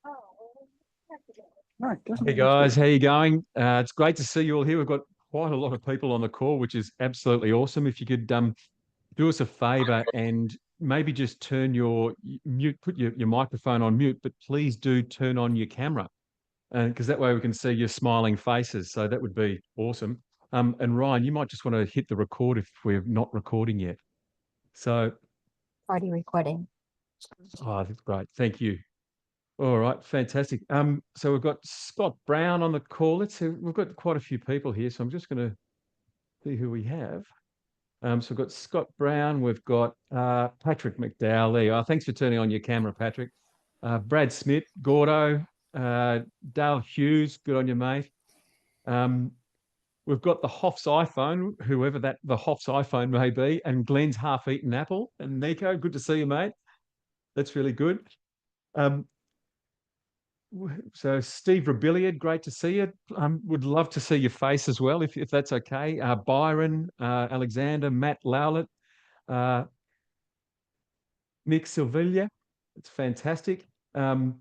No, it doesn't Hey look guys, good. how you going? It's great to see you all here. We've got quite a lot of people on the call, which is absolutely awesome. If you could do us a favor and maybe just turn your mute, put your microphone on mute, but please do turn on your camera, and because that way we can see your smiling faces. So that would be awesome. And Ryan, you might just want to hit the record if we're not recording yet. So, Already recording. oh, that's great. Thank you. All right, fantastic. So we've got Scott Brown on the call. Let's see, we've got quite a few people here, so I'm just going to see who we have. So we've got Scott Brown, we've got Patrick McDowell there. Oh, thanks for turning on your camera, Patrick. Brad Smith, Gordo, Dale Hughes, good on you, mate. Um, we've got the Hoff's iPhone, whoever that the Hoff's iPhone may be, and Glenn's half-eaten apple. And Nico, good to see you, mate. That's really good. Um, So Steve Rebilliard, great to see you. Would love to see your face as well, if that's okay. Byron, Alexander, Matt Lowlett, uh, Nick Silvilla, it's fantastic. Um,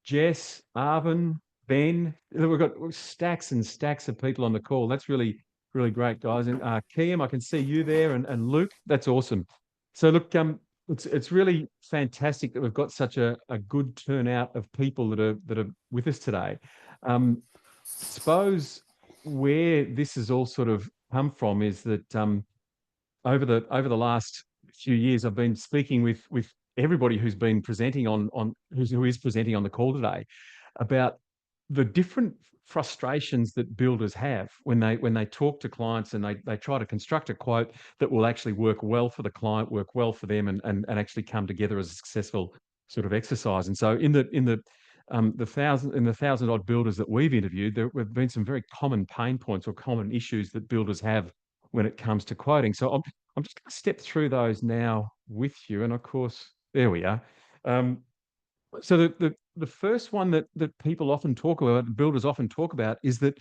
Jess, Arvin, Ben, we've got stacks and stacks of people on the call. That's really, really great, guys. And Kiam, I can see you there, and Luke, that's awesome. So look, it's really fantastic that we've got such a good turnout of people that are with us today. Suppose where this has all sort of come from is that over the last few years, I've been speaking with everybody who's been presenting who is presenting on the call today about the different frustrations that builders have when they talk to clients and they try to construct a quote that will actually work well for the client, work well for them, and actually come together as a successful sort of exercise. And so the thousand odd builders that we've interviewed, there have been some very common pain points or common issues that builders have when it comes to quoting. So I'm just going to step through those now with you. And of course, there we are. So the first one that people often talk about, builders often talk about, is that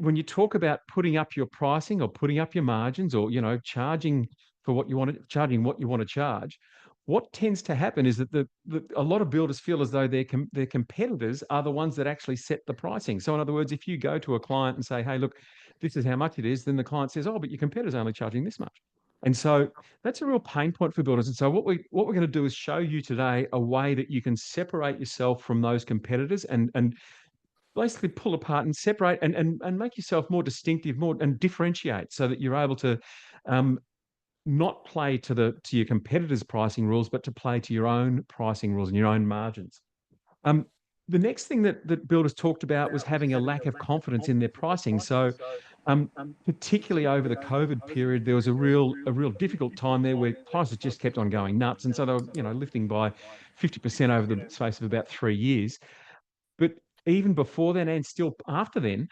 when you talk about putting up your pricing or putting up your margins, or charging for what you want to charging what you want to charge, what tends to happen is that a lot of builders feel as though their competitors are the ones that actually set the pricing. So in other words, if you go to a client and say, hey, look, this is how much it is, then the client says, oh, but your competitor's only charging this much. And so that's a real pain point for builders. And so what we're going to do is show you today a way that you can separate yourself from those competitors and basically pull apart and separate and make yourself more distinctive, more and differentiate, so that you're able to not play to your competitors' pricing rules, but to play to your own pricing rules and your own margins. Um, the next thing that builders talked about was having a lack of confidence in their pricing. So, um, particularly over the COVID period, there was a real difficult time there where prices just kept on going nuts, and so they were lifting by 50% over the space of about 3 years. But even before then and still after then,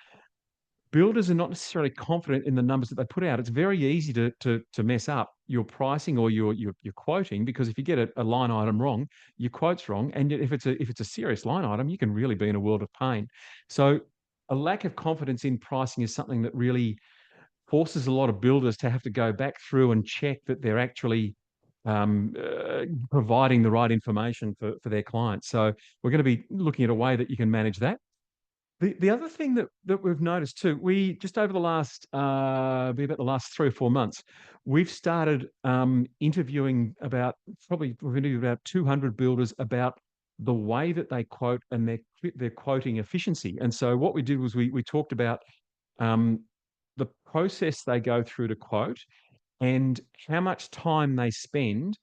builders are not necessarily confident in the numbers that they put out. It's very easy to mess up your pricing or your quoting, because if you get a line item wrong, your quote's wrong, and if it's a serious line item, you can really be in a world of pain. So a lack of confidence in pricing is something that really forces a lot of builders to have to go back through and check that they're actually providing the right information for their clients. So we're going to be looking at a way that you can manage that. The other thing that we've noticed too, we just over the last be about the last 3 or 4 months, we've started interviewing we've interviewed about 200 builders about the way that they quote and their quoting efficiency. And so what we did was we talked about um, the process they go through to quote and how much time they spend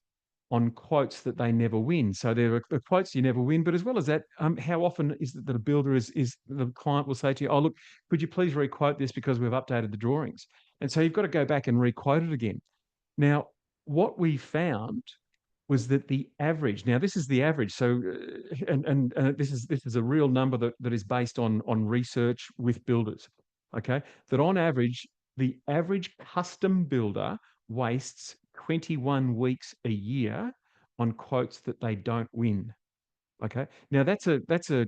on quotes that they never win. So there are the quotes you never win, but as well as that, how often is it that a builder is the client will say to you, "Oh, look, could you please requote this because we've updated the drawings?" And so you've got to go back and requote it again. Now, what we found was that the average. Now, this is the average. So, and this is a real number that is based on research with builders. Okay, that on average, the average custom builder wastes 21 weeks a year on quotes that they don't win. Okay, now that's a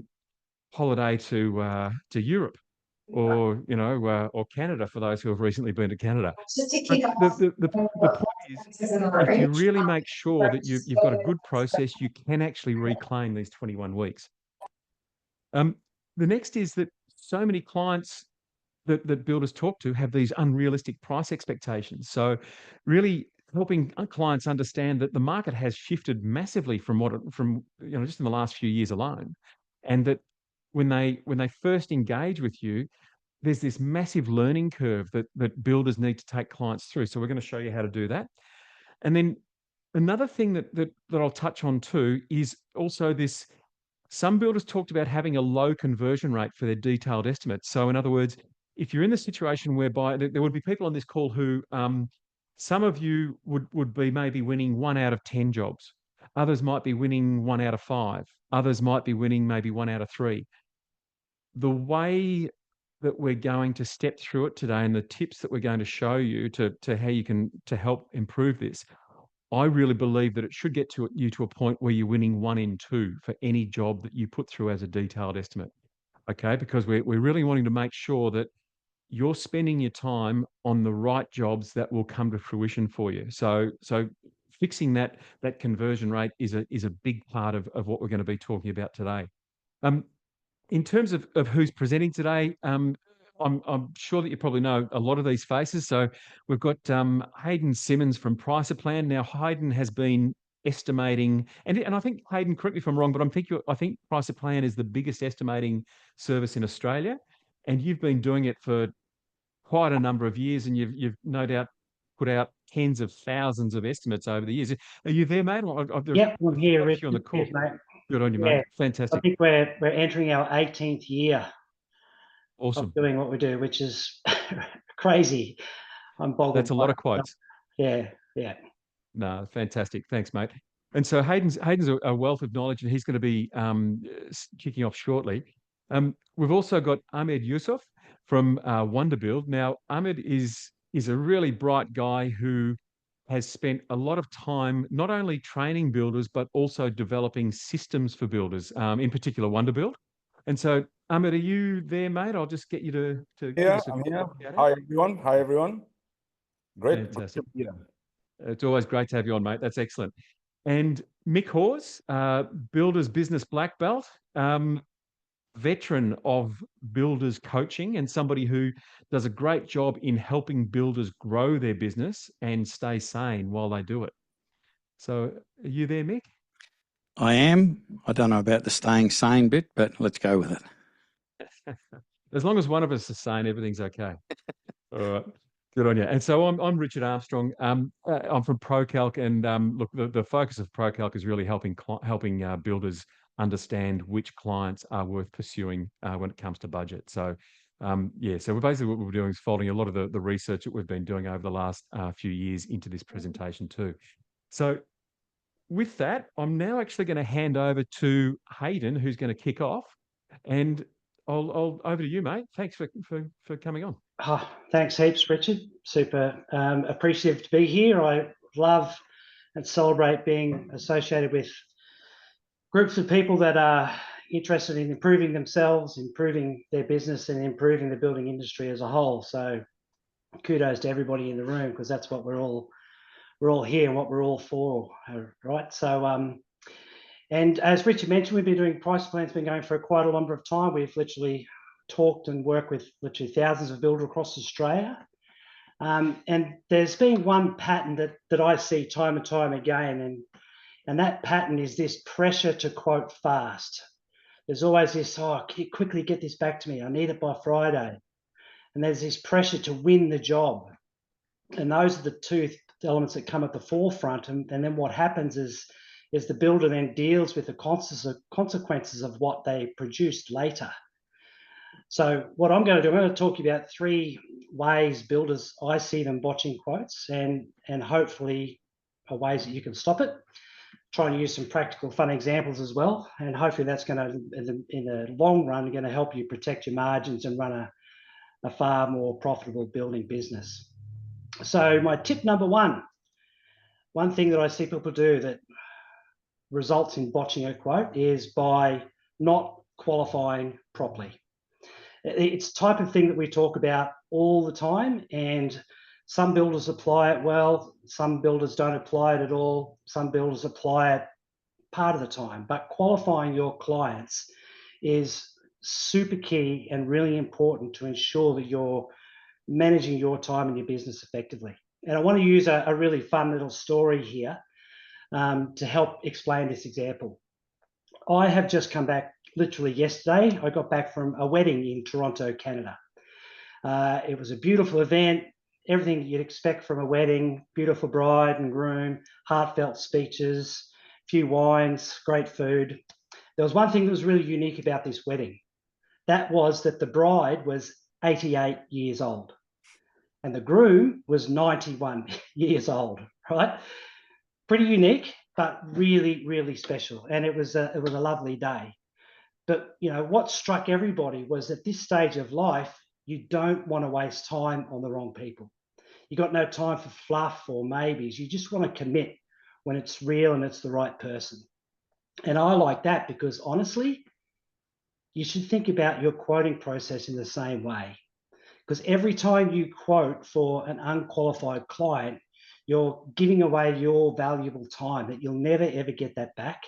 holiday to Europe, or or Canada for those who have recently been to Canada. Just to But kick the off the the, the point is if you really make sure that you've got a good process, you can actually reclaim these 21 weeks. The next is that so many clients that builders talk to have these unrealistic price expectations. So really helping clients understand that the market has shifted massively from just in the last few years alone, and that when they first engage with you, there's this massive learning curve that builders need to take clients through. So we're going to show you how to do that. And then another thing that I'll touch on too is also this. Some builders talked about having a low conversion rate for their detailed estimates. So in other words, if you're in the situation whereby there would be people on this call who some of you would be maybe winning 1 out of 10 jobs. Others might be winning 1 out of 5. Others might be winning maybe 1 out of 3. The way that we're going to step through it today and the tips that we're going to show you to how you can to help improve this, I really believe that it should get you to a point where you're winning 1 in 2 for any job that you put through as a detailed estimate. Okay, because we're really wanting to make sure that you're spending your time on the right jobs that will come to fruition for you. So fixing that conversion rate is a big part of what we're going to be talking about today. In terms of who's presenting today, I'm sure that you probably know a lot of these faces. So we've got Hayden Simmons from Pricer Plan. Now, Hayden has been estimating, and I think, Hayden, correct me if I'm wrong, but I think Pricer Plan is the biggest estimating service in Australia, and you've been doing it for quite a number of years, and you've no doubt put out tens of thousands of estimates over the years. Are you there, mate? Yep, I'm here, quite a few on the Richard. call. Yes, mate. Good on you, Yeah, mate. Fantastic. I think we're entering our 18th year Awesome. of doing what we do, which is crazy. I'm boggled. That's a lot of quotes. Yeah. No, fantastic. Thanks, mate. And so Hayden's a wealth of knowledge, and he's going to be kicking off shortly. We've also got Ahmed Yusuf from Wonderbuild. Now, Ahmed is a really bright guy who has spent a lot of time not only training builders but also developing systems for builders, in particular Wonderbuild. And so, Ahmed, are you there, mate? I'll just get you to give us a I'm here. shout-out. Hi, everyone. Great. Fantastic. Yeah. It's always great to have you on, mate. That's excellent. And Mick Hawes, Builders Business Black Belt, veteran of builders coaching and somebody who does a great job in helping builders grow their business and stay sane while they do it. So are you there, Mick? I am. I don't know about the staying sane bit, but let's go with it. As long as one of us is sane, everything's okay. All right. Good on you. And so I'm Richard Armstrong. I'm from ProCalc, and look, the focus of ProCalc is really helping builders understand which clients are worth pursuing when it comes to budget. So so we're basically, what we're doing is folding a lot of the research that we've been doing over the last few years into this presentation too. So with that, I'm now actually going to hand over to Hayden, who's going to kick off, and I'll over to you, mate. Thanks for coming on. Oh, thanks heaps, Richard. Super appreciative to be here. I love and celebrate being associated with groups of people that are interested in improving themselves, improving their business, and improving the building industry as a whole. So kudos to everybody in the room, because that's what we're all here and what we're all for, right? So and as Richard mentioned, we've been doing Pricer Plan's been going for quite a number of time. We've literally talked and worked with literally thousands of builders across Australia. And there's been one pattern that I see time and time again, and that pattern is this pressure to quote fast. There's always this, quickly get this back to me. I need it by Friday. And there's this pressure to win the job. And those are the two elements that come at the forefront. And then what happens is the builder then deals with the consequences of what they produced later. So what I'm going to do, I'm going to talk about 3 ways builders, I see them botching quotes, and hopefully ways that you can stop it. Try and use some practical, fun examples as well. And hopefully that's going to, in the long run, going to help you protect your margins and run a far more profitable building business. So my tip number 1, one thing that I see people do that results in botching a quote is by not qualifying properly. It's the type of thing that we talk about all the time, and Some builders apply it well, some builders don't apply it at all, some builders apply it part of the time, but qualifying your clients is super key and really important to ensure that you're managing your time and your business effectively. And I want to use a really fun little story here to help explain this example. I have just come back literally yesterday. I got back from a wedding in Toronto, Canada. It was a beautiful event, everything you'd expect from a wedding, beautiful bride and groom, heartfelt speeches, few wines, great food. There was one thing that was really unique about this wedding. That was that the bride was 88 years old and the groom was 91 years old, right? Pretty unique, but really, really special. And it was a lovely day. But, you know, what struck everybody was at this stage of life, you don't want to waste time on the wrong people. You got no time for fluff or maybes. You just want to commit when it's real and it's the right person. And I like that because honestly, you should think about your quoting process in the same way. Because every time you quote for an unqualified client, you're giving away your valuable time that you'll never, ever get that back.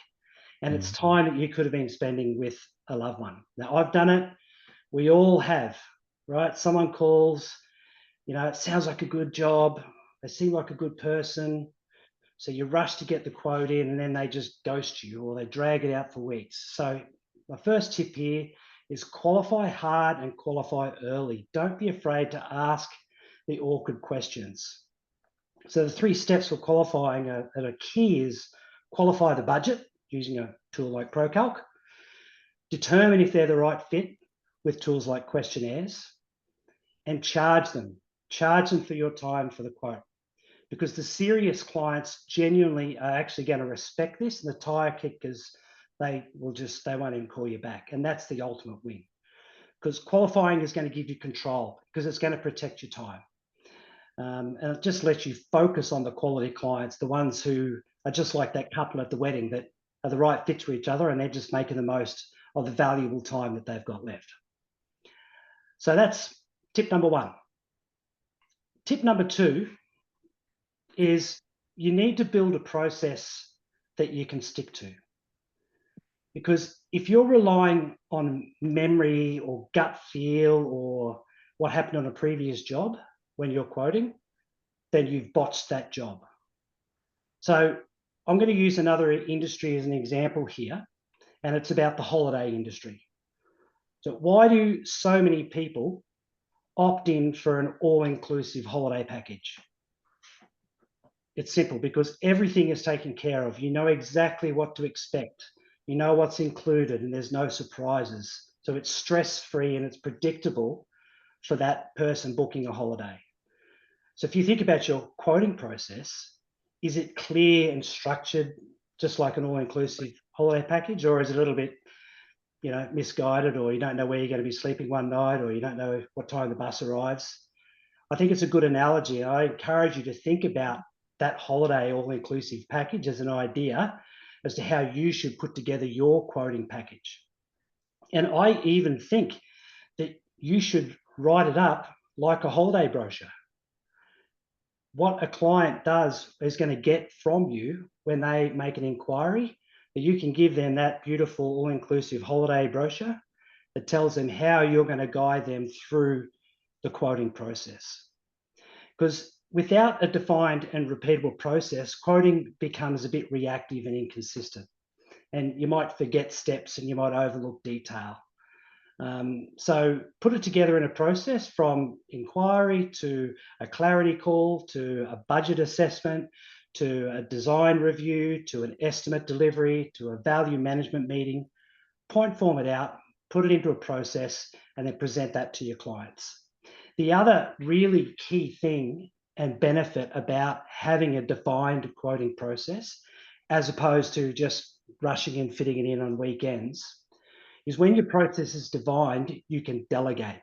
And it's time that you could have been spending with a loved one. Now, I've done it. We all have, right? Someone calls, you know, it sounds like a good job. They seem like a good person. So you rush to get the quote in and then they just ghost you or they drag it out for weeks. So my first tip here is qualify hard and qualify early. Don't be afraid to ask the awkward questions. So the 3 steps for qualifying that are key is qualify the budget using a tool like ProCalc, determine if they're the right fit with tools like questionnaires, and charge them. Charge them for your time for the quote. Because the serious clients genuinely are actually going to respect this, and the tire kickers, they won't even call you back. And that's the ultimate win. Because qualifying is going to give you control because it's going to protect your time. And it just lets you focus on the quality clients, the ones who are just like that couple at the wedding that are the right fit to each other and they're just making the most of the valuable time that they've got left. So that's tip number 1. Tip number 2 is you need to build a process that you can stick to. Because if you're relying on memory or gut feel or what happened on a previous job when you're quoting, then you've botched that job. So I'm going to use another industry as an example here, and it's about the holiday industry. So why do so many people opt in for an all-inclusive holiday package? It's simple, because everything is taken care of. You know exactly what to expect. You know what's included and there's no surprises. So it's stress-free and it's predictable for that person booking a holiday. So if you think about your quoting process, is it clear and structured, just like an all-inclusive holiday package, or is it a little bit, you know, misguided, or you don't know where you're going to be sleeping one night, or you don't know what time the bus arrives? I think it's a good analogy. I encourage you to think about that holiday all-inclusive package as an idea as to how you should put together your quoting package. And I even think that you should write it up like a holiday brochure. What a client does is going to get from you when they make an inquiry, that you can give them that beautiful all-inclusive holiday brochure that tells them how you're going to guide them through the quoting process. Because without a defined and repeatable process, quoting becomes a bit reactive and inconsistent. And you might forget steps and you might overlook detail. So put it together in a process from inquiry to a clarity call, to a budget assessment, to a design review, to an estimate delivery, to a value management meeting. Point form it out, put it into a process, and then present that to your clients. The other really key thing and benefit about having a defined quoting process, as opposed to just rushing and fitting it in on weekends, is when your process is defined, you can delegate.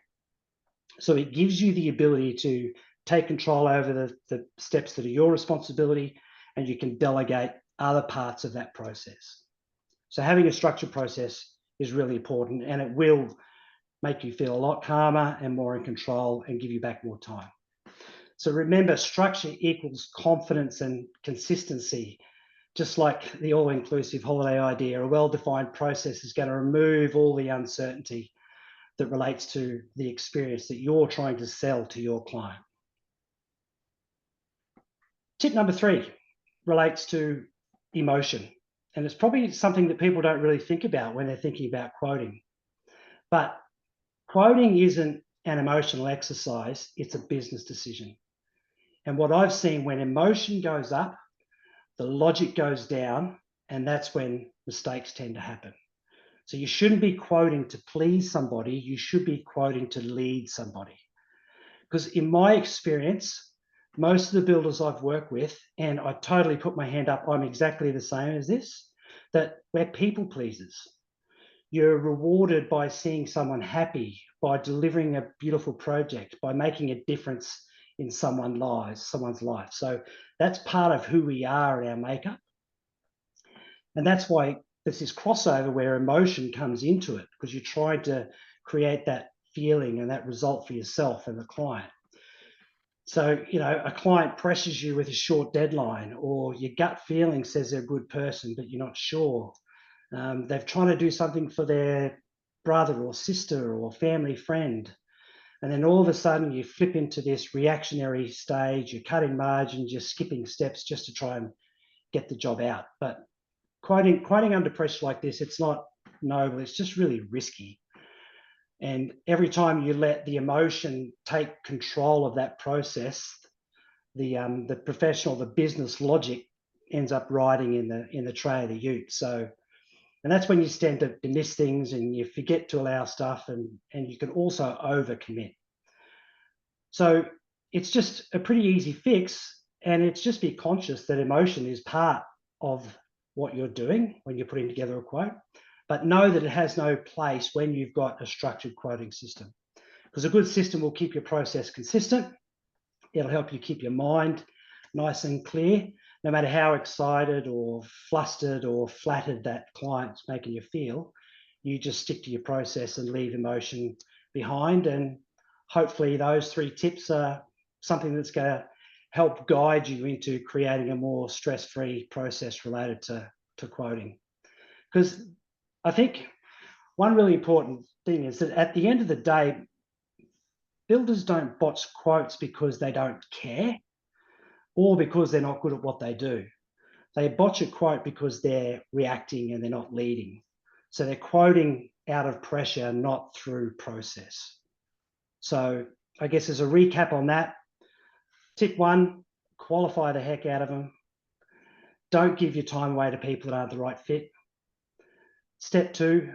So it gives you the ability to take control over the steps that are your responsibility, and you can delegate other parts of that process. So having a structured process is really important, and it will make you feel a lot calmer and more in control and give you back more time. So remember, structure equals confidence and consistency. Just like the all-inclusive holiday idea, a well-defined process is going to remove all the uncertainty that relates to the experience that you're trying to sell to your client. Tip number 3 relates to emotion. And it's probably something that people don't really think about when they're thinking about quoting. But quoting isn't an emotional exercise, it's a business decision. And what I've seen, when emotion goes up, the logic goes down, and that's when mistakes tend to happen. So you shouldn't be quoting to please somebody, you should be quoting to lead somebody. Because in my experience, most of the builders I've worked with, and I totally put my hand up, I'm exactly the same as this, that we're people pleasers. You're rewarded by seeing someone happy, by delivering a beautiful project, by making a difference in someone's life. So that's part of who we are in our makeup. And that's why there's this crossover where emotion comes into it, because you're trying to create that feeling and that result for yourself and the client. So, you know, a client pressures you with a short deadline, or your gut feeling says they're a good person, but you're not sure. They're trying to do something for their brother or sister or family friend. And then all of a sudden you flip into this reactionary stage, you're cutting margins, you're skipping steps just to try and get the job out. But quoting under pressure like this, it's not noble, it's just really risky. And every time you let the emotion take control of that process, the professional, the business logic ends up riding in the tray of the ute. So, and that's when you tend to miss things and you forget to allow stuff, and you can also overcommit. So it's just a pretty easy fix, and it's just be conscious that emotion is part of what you're doing when you're putting together a quote, but know that it has no place when you've got a structured quoting system, because a good system will keep your process consistent. It'll help you keep your mind nice and clear, no matter how excited or flustered or flattered that client's making you feel. You just stick to your process and leave emotion behind. And hopefully those 3 tips are something that's going to help guide you into creating a more stress-free process related to quoting. Because I think one really important thing is that at the end of the day, builders don't botch quotes because they don't care or because they're not good at what they do. They botch a quote because they're reacting and they're not leading. So they're quoting out of pressure, not through process. So I guess as a recap on that, tip 1, qualify the heck out of them. Don't give your time away to people that aren't the right fit. Step 2,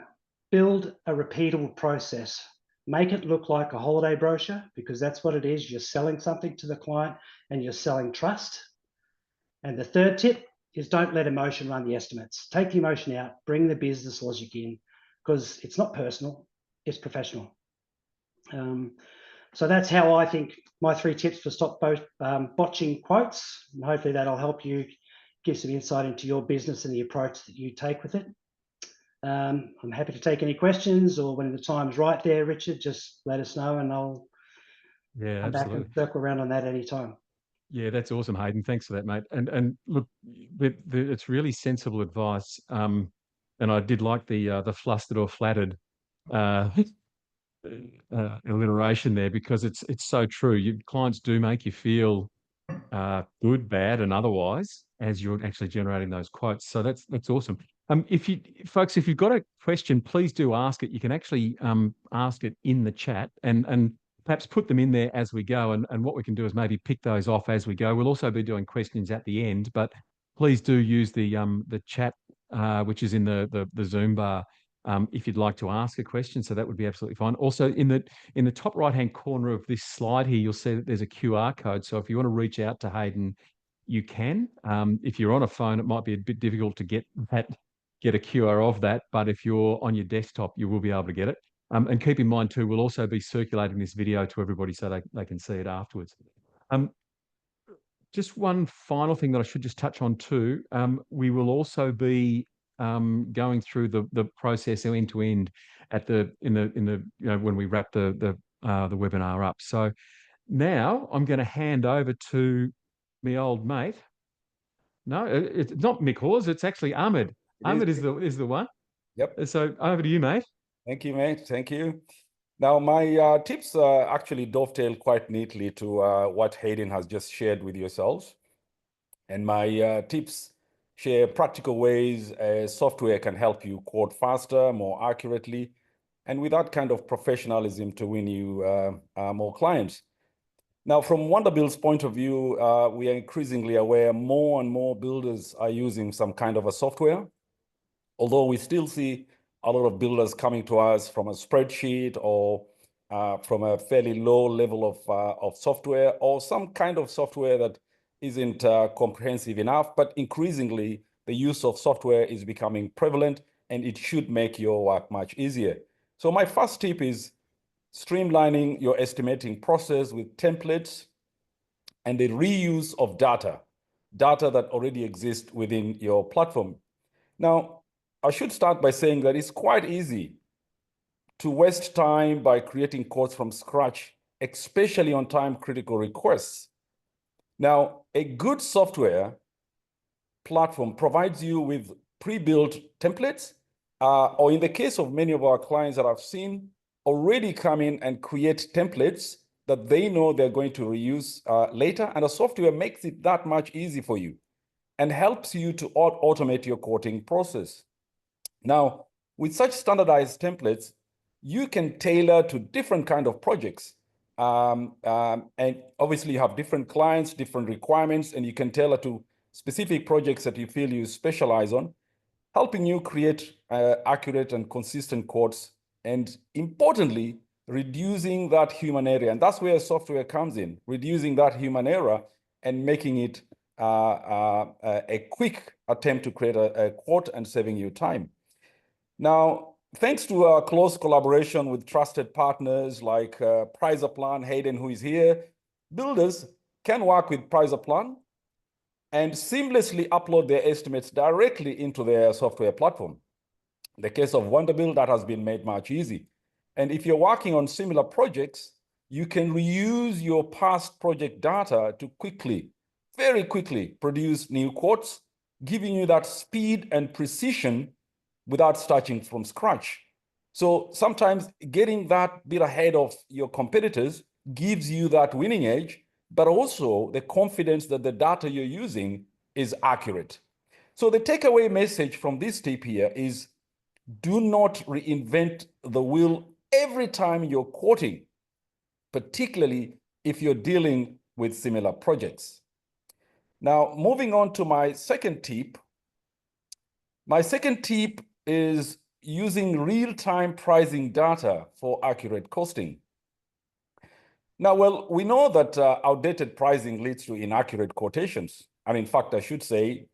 build a repeatable process. Make it look like a holiday brochure, because that's what it is. You're selling something to the client and you're selling trust. And the 3rd tip is don't let emotion run the estimates. Take the emotion out, bring the business logic in, because it's not personal, it's professional. So that's how I think my 3 tips for stop botching quotes. And hopefully that'll help you give some insight into your business and the approach that you take with it. I'm happy to take any questions, or when the time's right there, Richard, just let us know and I'll come back and circle around on that anytime. Yeah, that's awesome, Hayden. Thanks for that, mate. And look, it's really sensible advice. And I did like the flustered or flattered alliteration there, because it's so true. Your clients do make you feel good, bad, and otherwise as you're actually generating those quotes. So that's awesome. If you've got a question, please do ask it. You can actually ask it in the chat and perhaps put them in there as we go. And what we can do is maybe pick those off as we go. We'll also be doing questions at the end, but please do use the chat, which is in the Zoom bar, if you'd like to ask a question. So that would be absolutely fine. Also, in the top right-hand corner of this slide here, you'll see that there's a QR code. So if you want to reach out to Hayden, you can. If you're on a phone, it might be a bit difficult to get a QR of that, but if you're on your desktop, you will be able to get it. And keep in mind too, we'll also be circulating this video to everybody so they can see it afterwards. Just one final thing that I should just touch on too. We will also be going through the process end to end when we wrap the webinar up. So now I'm going to hand over to my old mate. No, it's not Mick Hawes. It's actually Ahmed. Ahmed is the one. Yep. So over to you, mate. Thank you, mate. Thank you. Now, my tips actually dovetail quite neatly to what Hayden has just shared with yourselves. And my tips share practical ways software can help you quote faster, more accurately, and with that kind of professionalism to win you more clients. Now, from Wonderbuild's point of view, we are increasingly aware more and more builders are using some kind of a software, although we still see a lot of builders coming to us from a spreadsheet or from a fairly low level of software or some kind of software that isn't comprehensive enough. But increasingly, the use of software is becoming prevalent and it should make your work much easier. So my first tip is streamlining your estimating process with templates and the reuse of data that already exists within your platform. Now, I should start by saying that it's quite easy to waste time by creating codes from scratch, especially on time-critical requests. Now, a good software platform provides you with pre-built templates, or in the case of many of our clients that I've seen, already come in and create templates that they know they're going to reuse later, and the software makes it that much easy for you and helps you to automate your quoting process. Now, with such standardized templates, you can tailor to different kind of projects. And obviously you have different clients, different requirements, and you can tailor to specific projects that you feel you specialize on, helping you create accurate and consistent quotes, and importantly, reducing that human error. And that's where software comes in, reducing that human error and making it a quick attempt to create a quote and saving you time. Now, thanks to our close collaboration with trusted partners like PricerPlan, Hayden, who is here, builders can work with PricerPlan and seamlessly upload their estimates directly into their software platform. In the case of Wonderbuild, that has been made much easy. And if you're working on similar projects, you can reuse your past project data to quickly, very quickly produce new quotes, giving you that speed and precision without starting from scratch. So sometimes getting that bit ahead of your competitors gives you that winning edge, but also the confidence that the data you're using is accurate. So the takeaway message from this tip here is do not reinvent the wheel every time you're quoting, particularly if you're dealing with similar projects. Now, moving on to my second tip. My second tip is using real-time pricing data for accurate costing. Now, well, we know that outdated pricing leads to inaccurate quotations. And in fact, I should say,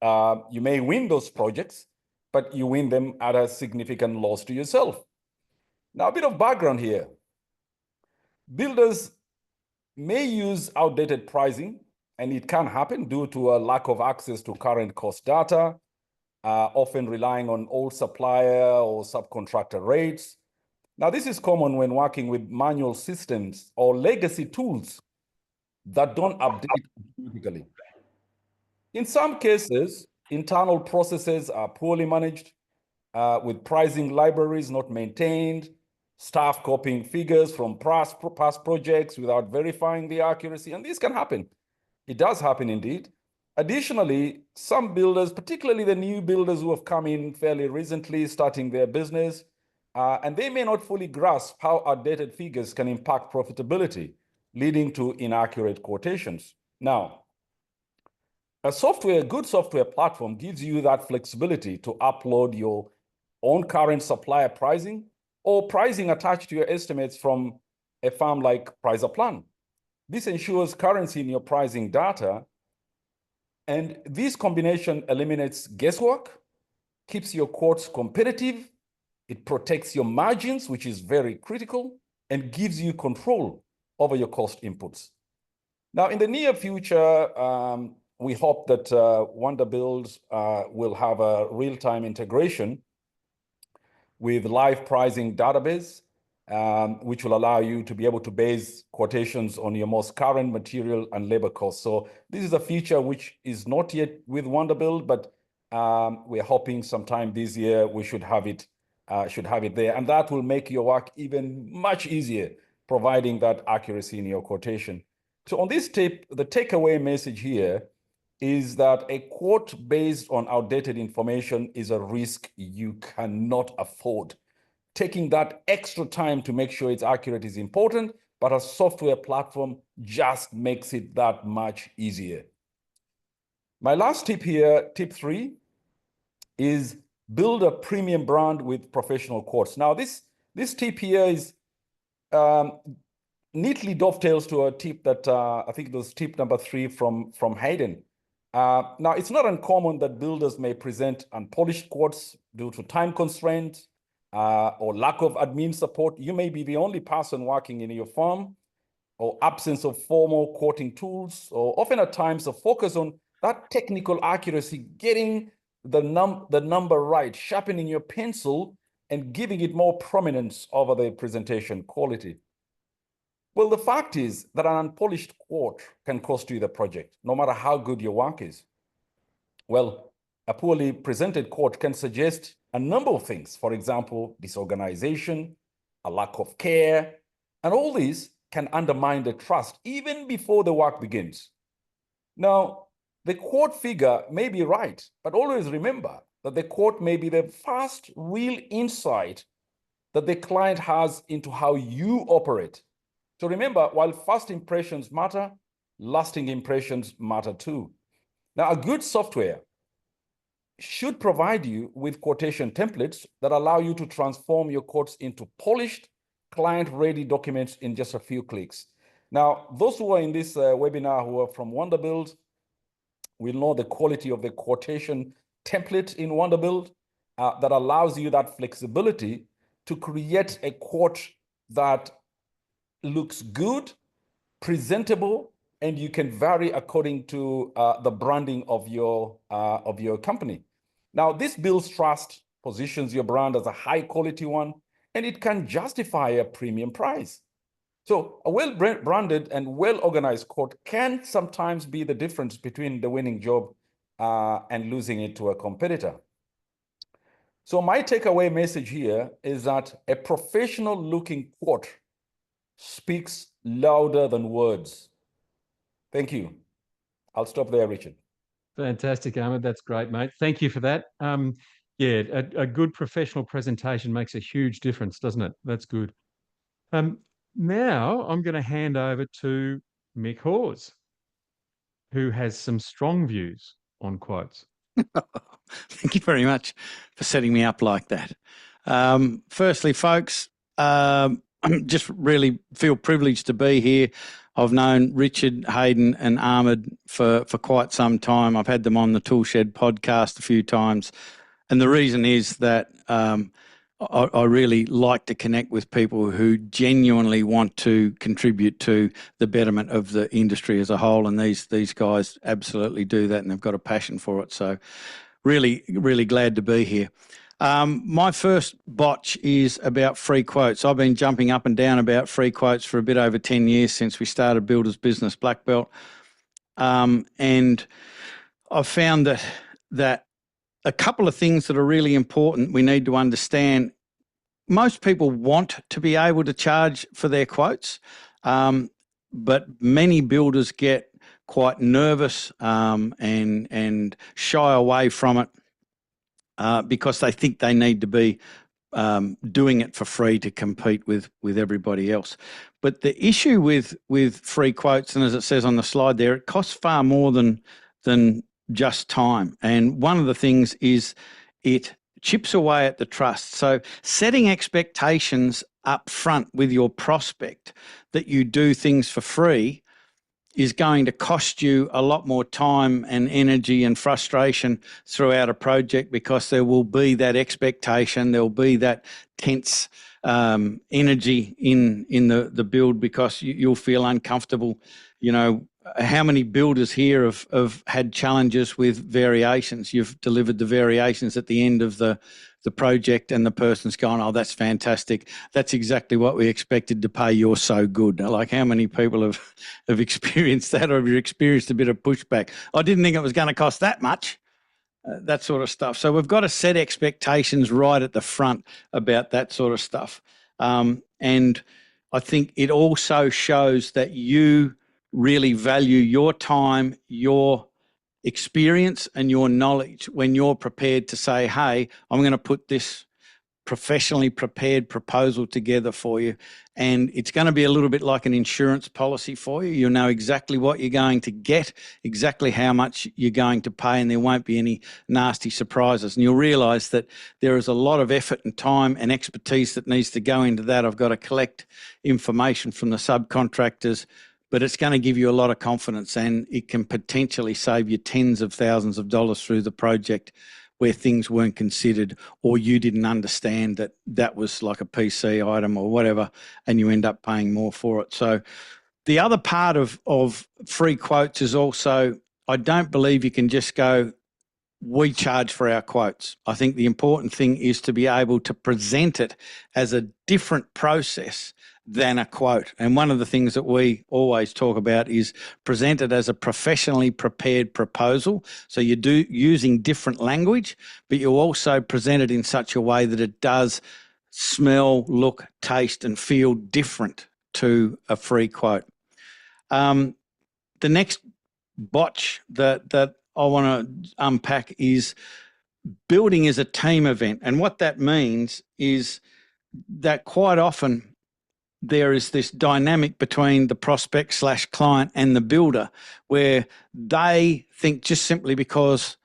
you may win those projects, but you win them at a significant loss to yourself. Now, a bit of background here. Builders may use outdated pricing, and it can happen due to a lack of access to current cost data, often relying on old supplier or subcontractor rates. Now, this is common when working with manual systems or legacy tools that don't update automatically. In some cases, internal processes are poorly managed, with pricing libraries not maintained, staff copying figures from past projects without verifying the accuracy, and this can happen. It does happen indeed. Additionally, some builders, particularly the new builders who have come in fairly recently, starting their business, and they may not fully grasp how outdated figures can impact profitability, leading to inaccurate quotations. Now, a good software platform gives you that flexibility to upload your own current supplier pricing or pricing attached to your estimates from a firm like PricerPlan. This ensures currency in your pricing data, and this combination eliminates guesswork, keeps your quotes competitive, it protects your margins, which is very critical, and gives you control over your cost inputs. Now, in the near future, we hope that Wonderbuild will have a real-time integration with live pricing database which will allow you to be able to base quotations on your most current material and labor costs. So this is a feature which is not yet with Wonderbuild, but we're hoping sometime this year we should have it there, and that will make your work even much easier, providing that accuracy in your quotation. So on this tip, the takeaway message here is that a quote based on outdated information is a risk you cannot afford. Taking that extra time to make sure it's accurate is important, but a software platform just makes it that much easier. My last tip here, tip 3, is build a premium brand with professional quotes. Now, this tip here is neatly dovetails to a tip that I think it was tip number 3 from Hayden. Now, it's not uncommon that builders may present unpolished quotes due to time constraints or lack of admin support. You may be the only person working in your firm, or absence of formal quoting tools, or often at times a focus on that technical accuracy, getting the number right, sharpening your pencil and giving it more prominence over the presentation quality. Well, the fact is that an unpolished quote can cost you the project, no matter how good your work is. Well, a poorly presented quote can suggest a number of things. For example, disorganization, a lack of care, and all these can undermine the trust even before the work begins. Now, the quote figure may be right, but always remember that the quote may be the first real insight that the client has into how you operate. So remember, while first impressions matter, lasting impressions matter too. Now, a good software should provide you with quotation templates that allow you to transform your quotes into polished, client-ready documents in just a few clicks. Now, those who are in this webinar who are from Wonderbuild will know the quality of the quotation template in Wonderbuild that allows you that flexibility to create a quote that looks good, presentable, and you can vary according to the branding of your company. Now, this builds trust, positions your brand as a high quality one, and it can justify a premium price. So a well-branded and well-organized quote can sometimes be the difference between the winning job and losing it to a competitor. So my takeaway message here is that a professional-looking quote speaks louder than words. Thank you. I'll stop there, Richard. Fantastic, Ahmed. That's great, mate. Thank you for that. Yeah, a good professional presentation makes a huge difference, doesn't it? That's good. Now I'm going to hand over to Mick Hawes, who has some strong views on quotes. Thank you very much for setting me up like that. Firstly, folks, just really feel privileged to be here. I've known Richard, Hayden and Ahmed for quite some time. I've had them on the Toolshed podcast a few times. And the reason is that I really like to connect with people who genuinely want to contribute to the betterment of the industry as a whole. And these guys absolutely do that, and they've got a passion for it. So really, really glad to be here. My first botch is about free quotes. I've been jumping up and down about free quotes for a bit over 10 years since we started Builders Business Black Belt. And I've found that a couple of things that are really important we need to understand. Most people want to be able to charge for their quotes, but many builders get quite nervous and shy away from it because they think they need to be doing it for free to compete with everybody else. But the issue with free quotes, and as it says on the slide there, it costs far more than just time. And one of the things is it chips away at the trust. So setting expectations up front with your prospect that you do things for free is going to cost you a lot more time and energy and frustration throughout a project, because there will be that expectation, there will be that tense energy in the build, because you'll feel uncomfortable. You know, how many builders here have had challenges with variations? You've delivered the variations at the end of the the project and the person's gone, oh, that's fantastic. That's exactly what we expected to pay. You're so good. Like, how many people have experienced that, or have you experienced a bit of pushback? I didn't think it was going to cost that much, that sort of stuff. So we've got to set expectations right at the front about that sort of stuff. And I think it also shows that you really value your time, your experience and your knowledge when you're prepared to say, hey, I'm going to put this professionally prepared proposal together for you. And it's going to be a little bit like an insurance policy for you. You'll know exactly what you're going to get, exactly how much you're going to pay, and there won't be any nasty surprises. And you'll realise that there is a lot of effort and time and expertise that needs to go into that. I've got to collect information from the subcontractors, but it's going to give you a lot of confidence, and it can potentially save you tens of thousands of dollars through the project where things weren't considered, or you didn't understand that that was like a PC item or whatever, and you end up paying more for it. So the other part of free quotes is also, I don't believe you can just go, we charge for our quotes. I think the important thing is to be able to present it as a different process than a quote. And one of the things that we always talk about is present it as a professionally prepared proposal. So you do using different language, but you also present it in such a way that it does smell, look, taste, and feel different to a free quote. The next botch that I want to unpack is building is a team event. And what that means is that quite often there is this dynamic between the prospect / client and the builder, where they think just simply because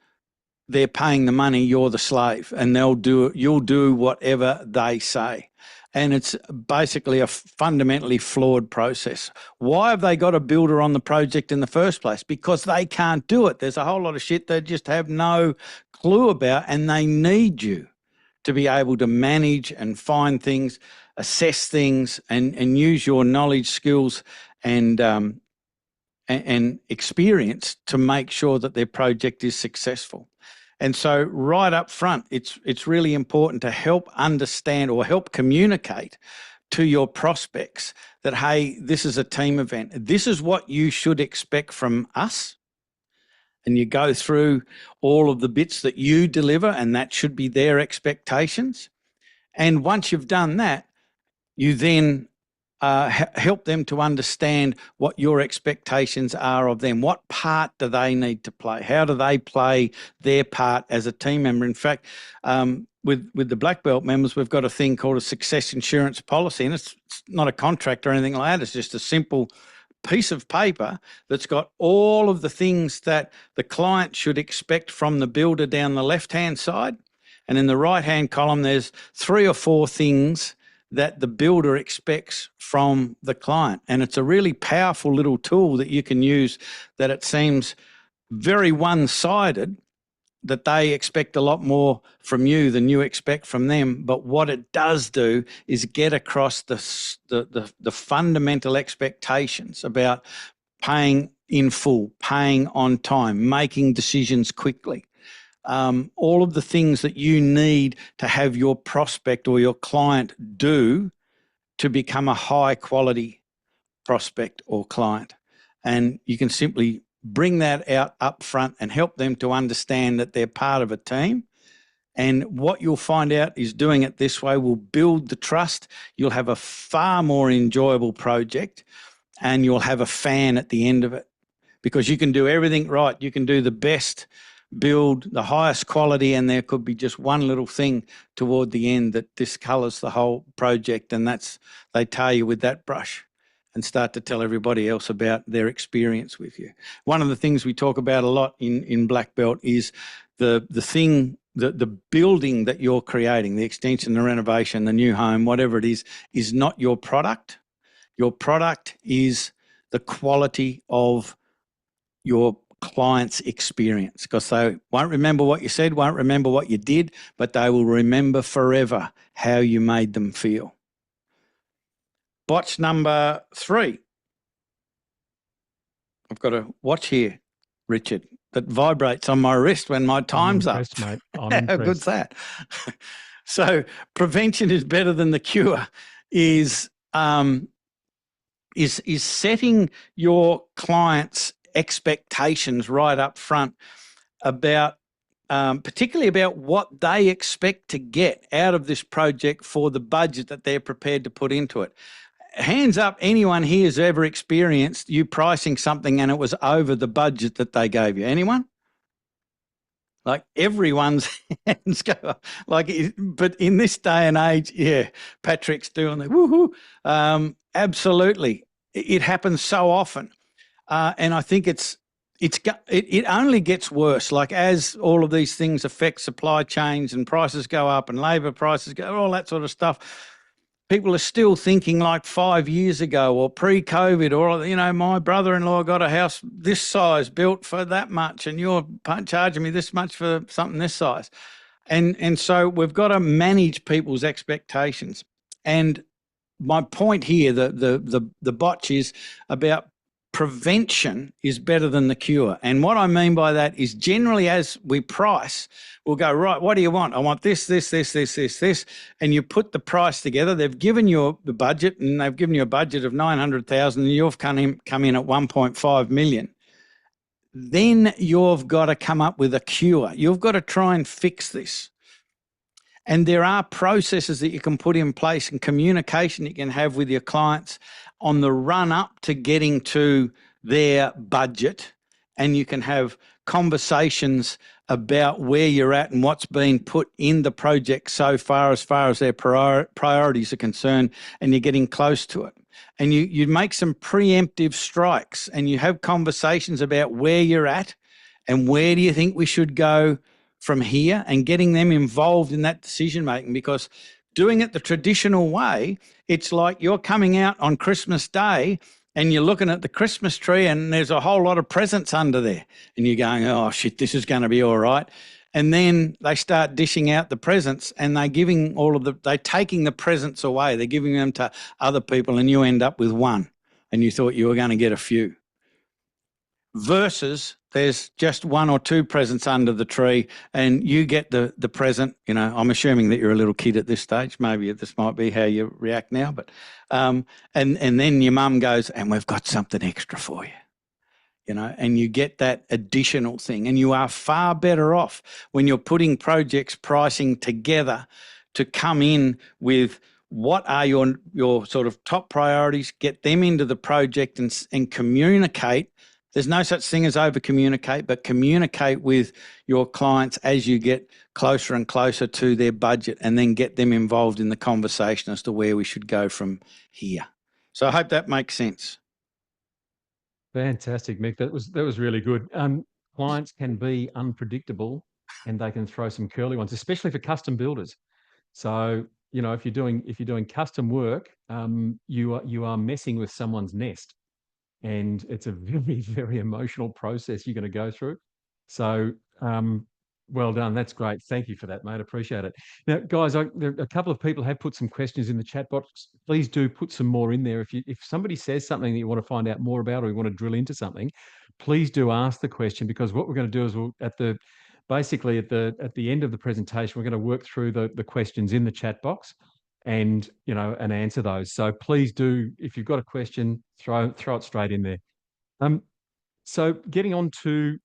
they're paying the money, you're the slave, and you'll do whatever they say. And it's basically a fundamentally flawed process. Why have they got a builder on the project in the first place? Because they can't do it. There's a whole lot of shit they just have no clue about, and they need you to be able to manage and find things, assess things, and use your knowledge, skills, and experience to make sure that their project is successful. And so right up front, it's really important to help understand or help communicate to your prospects that, hey, this is a team event. This is what you should expect from us. And you go through all of the bits that you deliver, and that should be their expectations. And once you've done that, you then help them to understand what your expectations are of them. What part do they need to play? How do they play their part as a team member? In fact, with the black belt members, we've got a thing called a success insurance policy, and it's not a contract or anything like that. It's just a simple piece of paper that's got all of the things that the client should expect from the builder down the left-hand side. And in the right-hand column, there's 3 or 4 things that the builder expects from the client. And it's a really powerful little tool that you can use, that it seems very one-sided, that they expect a lot more from you than you expect from them. But what it does do is get across the fundamental expectations about paying in full, paying on time, making decisions quickly. All of the things that you need to have your prospect or your client do to become a high quality prospect or client. And you can simply bring that out up front and help them to understand that they're part of a team. And what you'll find out is doing it this way will build the trust. You'll have a far more enjoyable project, and you'll have a fan at the end of it, because you can do everything right. You can do the best, build the highest quality, and there could be just one little thing toward the end that discolours the whole project, and that's, they tar you with that brush and start to tell everybody else about their experience with you. One of the things we talk about a lot in Black Belt is the building that you're creating, the extension, the renovation, the new home, whatever it is not your product. Your product is the quality of your client's experience, because they won't remember what you said, won't remember what you did, but they will remember forever how you made them feel. Botch number 3. I've got a watch here, Richard, that vibrates on my wrist when my time's up. Mate. I'm How impressed. good's that? So prevention is better than the cure is setting your clients' expectations right up front about particularly about what they expect to get out of this project for the budget that they're prepared to put into it. Hands up, anyone here has ever experienced you pricing something and it was over the budget that they gave you? Anyone? Like everyone's hands go up. But in this day and age, yeah, Patrick's doing the woohoo. Absolutely. It happens so often. And I think it only gets worse. Like as all of these things affect supply chains and prices go up and labor prices go, all that sort of stuff, people are still thinking like 5 years ago or pre-COVID, or, you know, my brother-in-law got a house this size built for that much and you're charging me this much for something this size. And so we've got to manage people's expectations. And my point here, the botch is about prevention is better than the cure. And what I mean by that is generally as we price, we'll go, right, what do you want? I want this. And you put the price together. They've given you the budget and they've given you a budget of 900,000 and you've come in at 1.5 million. Then you've got to come up with a cure. You've got to try and fix this. And there are processes that you can put in place and communication you can have with your clients on the run up to getting to their budget. And you can have conversations about where you're at and what's been put in the project so far as their priorities are concerned, and you're getting close to it. And you make some preemptive strikes and you have conversations about where you're at and where do you think we should go from here, and getting them involved in that decision making. Because doing it the traditional way, it's like you're coming out on Christmas Day and you're looking at the Christmas tree and there's a whole lot of presents under there and you're going, oh shit, this is going to be all right. And then they start dishing out the presents and they're taking the presents away. They're giving them to other people and you end up with one and you thought you were going to get a few. Versus there's just one or two presents under the tree and you get the present. You know, I'm assuming that you're a little kid at this stage. Maybe this might be how you react now, but and then your mum goes, and we've got something extra for you. You know, and you get that additional thing, and you are far better off when you're putting projects pricing together to come in with what are your sort of top priorities, get them into the project and communicate. There's no such thing as over-communicate, but communicate with your clients as you get closer and closer to their budget, and then get them involved in the conversation as to where we should go from here. So I hope that makes sense. Fantastic, Mick. That was really good. Clients can be unpredictable and they can throw some curly ones, especially for custom builders. So, you know, if you're doing custom work, you are messing with someone's nest. And it's a very, very emotional process you're going to go through. So, well done. That's great. Thank you for that, mate. Appreciate it. Now, guys, there a couple of people have put some questions in the chat box. Please do put some more in there. If somebody says something that you want to find out more about, or you want to drill into something, please do ask the question, because what we're going to do is at the end of the presentation, we're going to work through the questions in the chat box and answer those. So please do, if you've got a question, throw it straight in there. So getting on to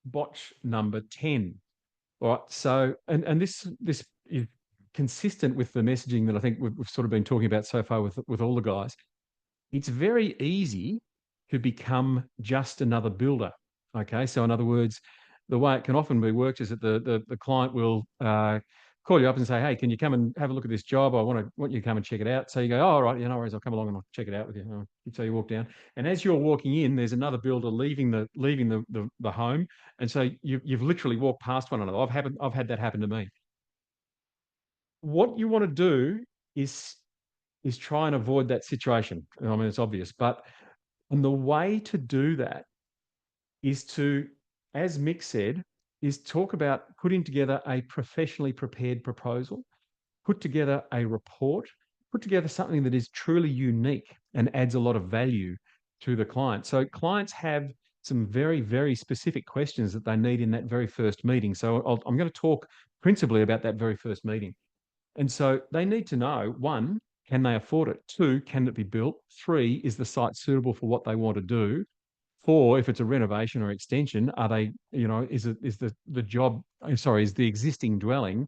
botch number 10. All right. So and this is consistent with the messaging that I think we've sort of been talking about so far with all the guys. It's very easy to become just another builder. Okay. So in other words, the way it can often be worked is that the client will call you up and say, hey, can you come and have a look at this job? I want you to come and check it out. So you go, oh, all right, no worries, I'll come along and I'll check it out with you. So you walk down, and as you're walking in, there's another builder leaving the home, and so you've literally walked past one another. I've had that happen to me. What you want to do is try and avoid that situation. I mean, it's obvious, and the way to do that is to, as Mick said, is talk about putting together a professionally prepared proposal, put together a report, put together something that is truly unique and adds a lot of value to the client. So clients have some very, very specific questions that they need in that very first meeting. So I'm going to talk principally about that very first meeting. And so they need to know, one, can they afford it? Two, can it be built? Three, is the site suitable for what they want to do? Four, if it's a renovation or extension, are they, is the job, sorry, is the existing dwelling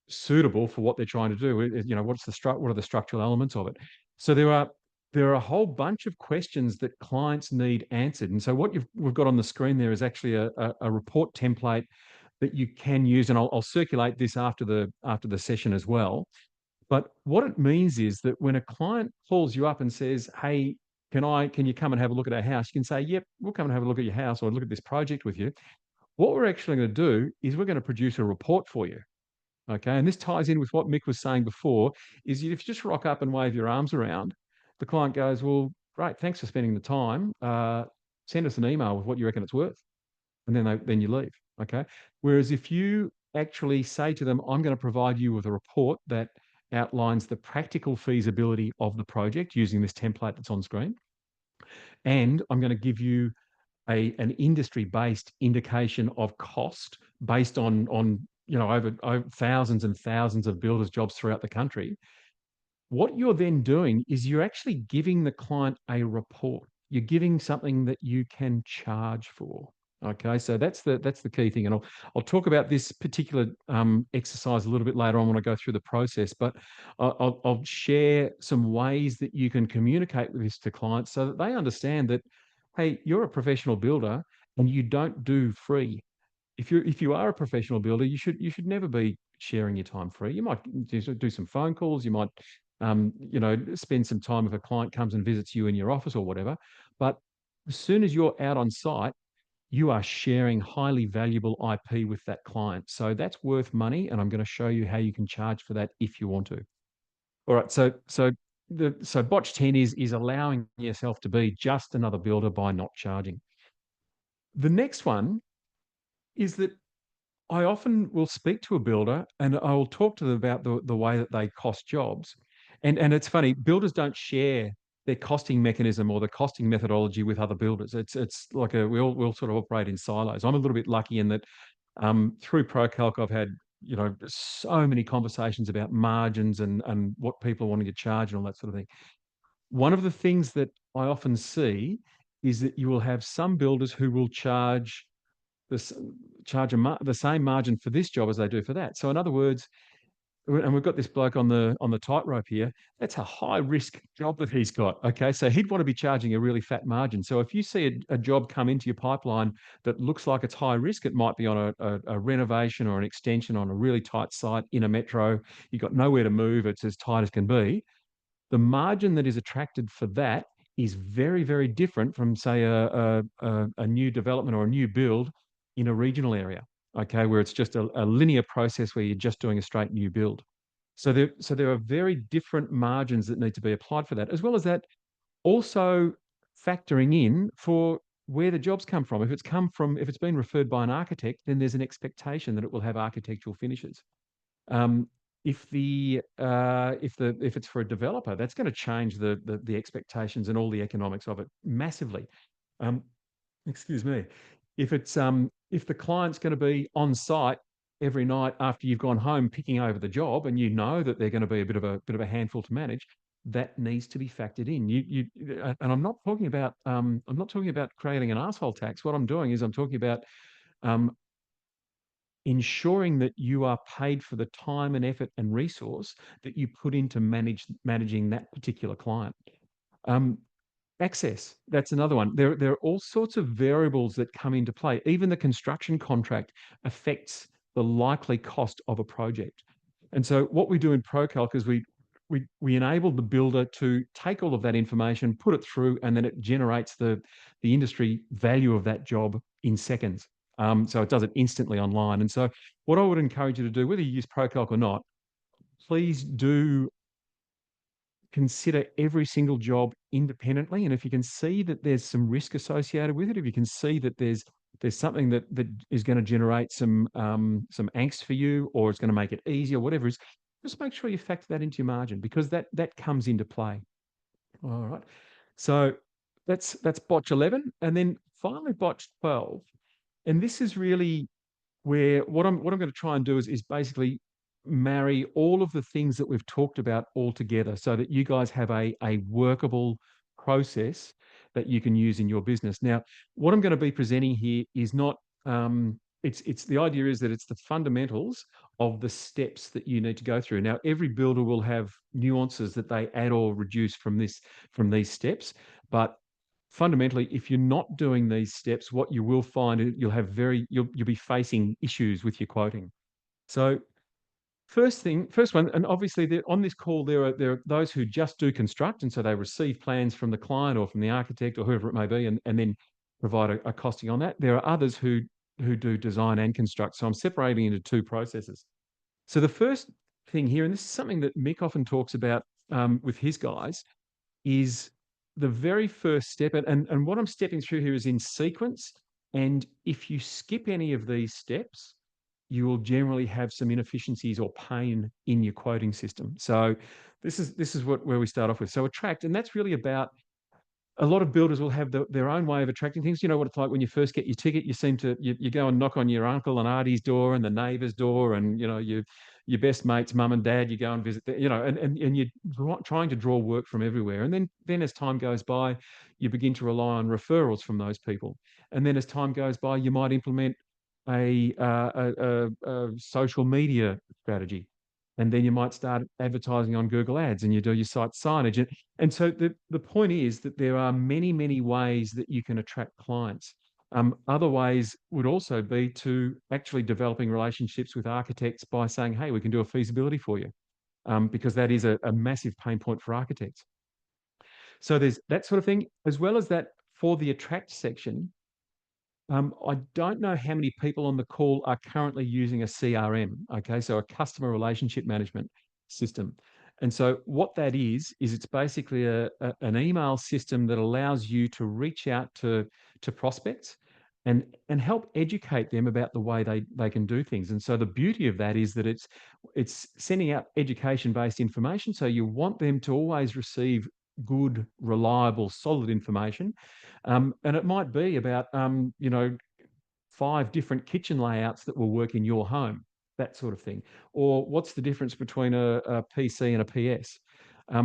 suitable for what they're trying to do? What are the structural elements of it? So there are a whole bunch of questions that clients need answered. And so what we've got on the screen there is actually a report template that you can use, and I'll circulate this after the session as well. But what it means is that when a client calls you up and says, "Hey, can you come and have a look at our house?" You can say, "Yep, we'll come and have a look at your house or look at this project with you." What we're actually going to do is we're going to produce a report for you. Okay, and this ties in with what Mick was saying before, is if you just rock up and wave your arms around, the client goes, "Well, great, thanks for spending the time. Send us an email with what you reckon it's worth." And then you leave. Okay. Whereas if you actually say to them, "I'm going to provide you with a report that outlines the practical feasibility of the project using this template that's on screen, and I'm going to give you an industry-based indication of cost based on over thousands and thousands of builders' jobs throughout the country." What you're then doing is you're actually giving the client a report. You're giving something that you can charge for. Okay, so that's the key thing, and I'll talk about this particular exercise a little bit later on when I go through the process. But I'll share some ways that you can communicate with this to clients so that they understand that, hey, you're a professional builder and you don't do free. If you are a professional builder, you should never be sharing your time free. You might do some phone calls. You might spend some time if a client comes and visits you in your office or whatever. But as soon as you're out on site, you are sharing highly valuable IP with that client. So that's worth money, and I'm going to show you how you can charge for that if you want to. All right, so Botch 10 is allowing yourself to be just another builder by not charging. The next one is that I often will speak to a builder and I will talk to them about the way that they cost jobs. And it's funny, builders don't share their costing mechanism or the costing methodology with other builders. It's like we all sort of operate in silos. I'm a little bit lucky in that through ProCalc, I've had so many conversations about margins and what people are wanting to charge and all that sort of thing. One of the things that I often see is that you will have some builders who will charge the same margin for this job as they do for that. So in other words, and we've got this bloke on the tightrope here, that's a high risk job that he's got. Okay, so he'd want to be charging a really fat margin. So if you see a job come into your pipeline that looks like it's high risk, it might be on a renovation or an extension on a really tight site in a metro. You've got nowhere to move. It's as tight as can be. The margin that is attracted for that is very, very different from, say, a new development or a new build in a regional area, okay, where it's just a linear process where you're just doing a straight new build. So there are very different margins that need to be applied for that, as well as that also factoring in for where the jobs come from. If it's been referred by an architect, then there's an expectation that it will have architectural finishes. If it's for a developer, that's going to change the expectations and all the economics of it massively. Excuse me. If the client's going to be on site every night after you've gone home picking over the job, and you know that they're going to be a bit of a handful to manage, that needs to be factored in. And I'm not talking about creating an asshole tax. What I'm doing is I'm talking about ensuring that you are paid for the time and effort and resource that you put into managing that particular client. Access, that's another one. There are all sorts of variables that come into play. Even the construction contract affects the likely cost of a project. And so what we do in ProCalc is we enable the builder to take all of that information, put it through, and then it generates the industry value of that job in seconds. So it does it instantly online. And so what I would encourage you to do, whether you use ProCalc or not, please do consider every single job independently. And if you can see that there's some risk associated with it, if you can see that there's something that is going to generate some angst for you, or it's going to make it easier, whatever it is, just make sure you factor that into your margin, because that comes into play. All right. So that's Botch 11. And then finally Botch 12. And this is really where what I'm going to try and do is basically marry all of the things that we've talked about all together so that you guys have a workable process that you can use in your business. Now, what I'm going to be presenting here is not, it's the idea is that it's the fundamentals of the steps that you need to go through. Now, every builder will have nuances that they add or reduce from these steps, but fundamentally, if you're not doing these steps, what you will find is you'll be facing issues with your quoting. So first one, and obviously on this call, there are those who just do construct, and so they receive plans from the client or from the architect or whoever it may be, and then provide a costing on that. There are others who do design and construct. So I'm separating into two processes. So the first thing here, and this is something that Mick often talks about with his guys, is the very first step. And what I'm stepping through here is in sequence. And if you skip any of these steps, you will generally have some inefficiencies or pain in your quoting system. So this is where we start off with. So attract, and that's really about, a lot of builders will have their own way of attracting things. You know what it's like when you first get your ticket, you go and knock on your uncle and auntie's door and the neighbor's door, and your best mate's mum and dad, you go and visit, and you're trying to draw work from everywhere. And then as time goes by, you begin to rely on referrals from those people. And then as time goes by, you might implement a social media strategy. And then you might start advertising on Google Ads, and you do your site signage. And so the point is that there are many, many ways that you can attract clients. Other ways would also be to actually developing relationships with architects by saying, hey, we can do a feasibility for you, because that is a massive pain point for architects. So there's that sort of thing, as well as that for the attract section. I don't know how many people on the call are currently using a CRM, okay, so a customer relationship management system. And so what that is it's basically an email system that allows you to reach out to prospects and help educate them about the way they can do things. And so the beauty of that is that it's sending out education-based information. So you want them to always receive good, reliable, solid information. And it might be about, 5 different kitchen layouts that will work in your home, that sort of thing. Or what's the difference between a PC and a PS?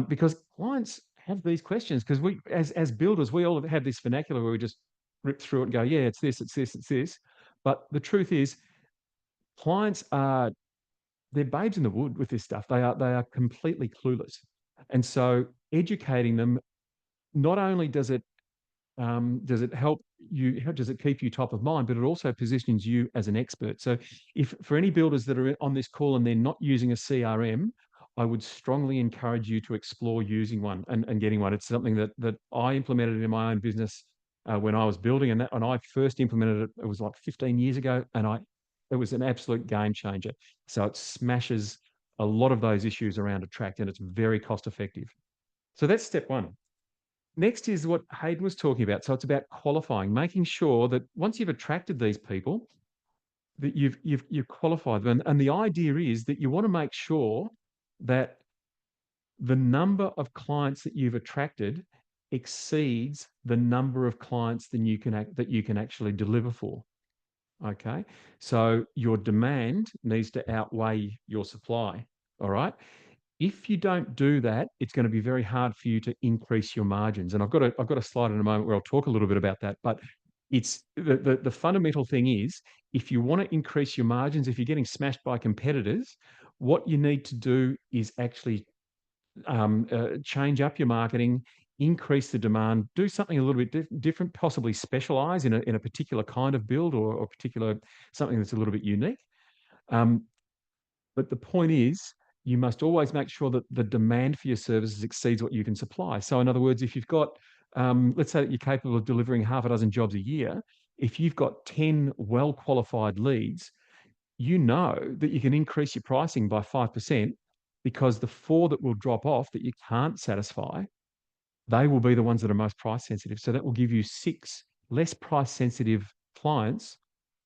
Because clients have these questions, because we, as builders, we all have this vernacular where we just rip through it and go, yeah, it's this, it's this, it's this. But the truth is, clients they're babes in the wood with this stuff. They are completely clueless. And so educating them, not only does it help you, how does it keep you top of mind, but it also positions you as an expert. So if for any builders that are on this call and they're not using a CRM, I would strongly encourage you to explore using one and getting one. It's something that I implemented in my own business when I was building, and I first implemented it was like 15 years ago, and it was an absolute game changer. So it smashes a lot of those issues around attract, and it's very cost effective. So that's step one. Next is what Hayden was talking about. So it's about qualifying, making sure that once you've attracted these people, that you've qualified them. And the idea is that you want to make sure that the number of clients that you've attracted exceeds the number of clients that you can actually deliver for. Okay, so your demand needs to outweigh your supply. All right. If you don't do that, it's going to be very hard for you to increase your margins. And I've got a slide in a moment where I'll talk a little bit about that. But it's the fundamental thing is, if you want to increase your margins, if you're getting smashed by competitors, what you need to do is actually change up your marketing, increase the demand, do something a little bit different, possibly specialize in a particular kind of build or particular something that's a little bit unique. But the point is, you must always make sure that the demand for your services exceeds what you can supply. So in other words, if you've got, let's say that you're capable of delivering half a dozen jobs a year, if you've got 10 well-qualified leads, you know that you can increase your pricing by 5%, because the 4 that will drop off that you can't satisfy, they will be the ones that are most price sensitive. So that will give you 6 less price sensitive clients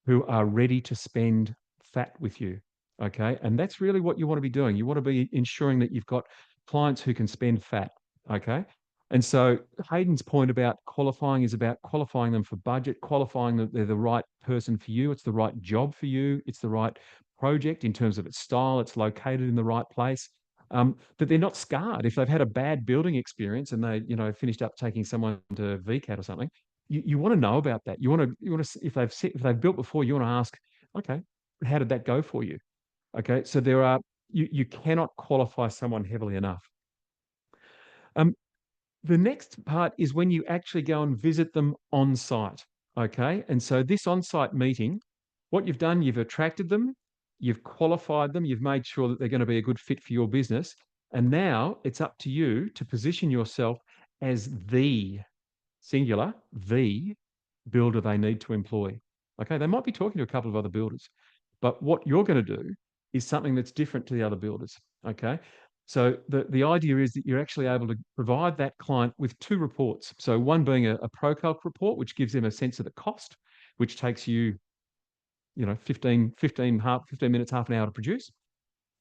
who are ready to spend fat with you. Okay. And that's really what you want to be doing. You want to be ensuring that you've got clients who can spend fat. Okay. And so Hayden's point about qualifying is about qualifying them for budget, qualifying that they're the right person for you. It's the right job for you. It's the right project, in terms of its style, it's located in the right place, that they're not scarred. If they've had a bad building experience and they, finished up taking someone to VCAT or something, you want to know about that. You want to, if they've built before, you want to ask, okay, how did that go for you? Okay, so you cannot qualify someone heavily enough. The next part is when you actually go and visit them on site. Okay, and so this on-site meeting, what you've done, you've attracted them, you've qualified them, you've made sure that they're going to be a good fit for your business, and now it's up to you to position yourself as the singular, the builder they need to employ. Okay, they might be talking to a couple of other builders, but what you're going to do is something that's different to the other builders. Okay, so the idea is that you're actually able to provide that client with two reports. So one being a ProCalc report, which gives them a sense of the cost, which takes you, 15 minutes, half an hour to produce.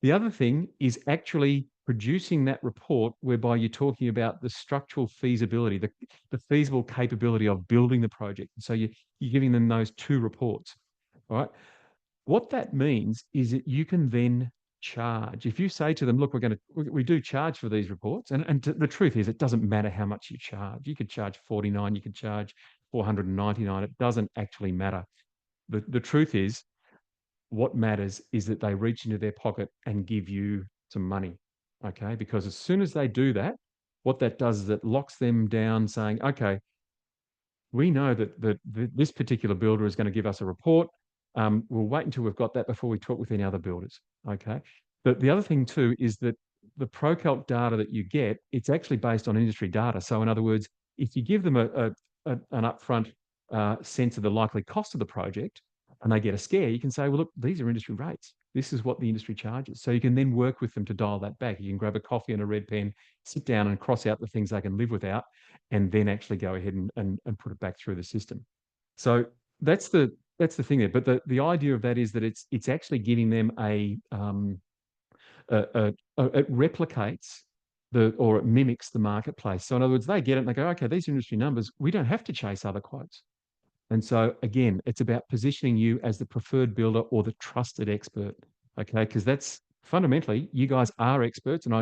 The other thing is actually producing that report whereby you're talking about the structural feasibility, the feasible capability of building the project. So you're giving them those two reports, all right? What that means is that you can then charge. If you say to them, look, we do charge for these reports. And the truth is, it doesn't matter how much you charge. You could charge 49, you could charge 499. It doesn't actually matter. The truth is, what matters is that they reach into their pocket and give you some money. Okay. Because as soon as they do that, what that does is it locks them down saying, okay, we know that this particular builder is going to give us a report. We'll wait until we've got that before we talk with any other builders. Okay. But the other thing too is that the ProCalc data that you get, it's actually based on industry data. So in other words, if you give them an upfront sense of the likely cost of the project and they get a scare, you can say, well, look, these are industry rates. This is what the industry charges. So you can then work with them to dial that back. You can grab a coffee and a red pen, sit down and cross out the things they can live without, and then actually go ahead and put it back through the system. So that's the thing there. But the idea of that is that it's actually giving them it replicates or it mimics the marketplace. So in other words, they get it and they go, okay, these are industry numbers. We don't have to chase other quotes. And so again, it's about positioning you as the preferred builder or the trusted expert. Okay, because that's fundamentally, you guys are experts, and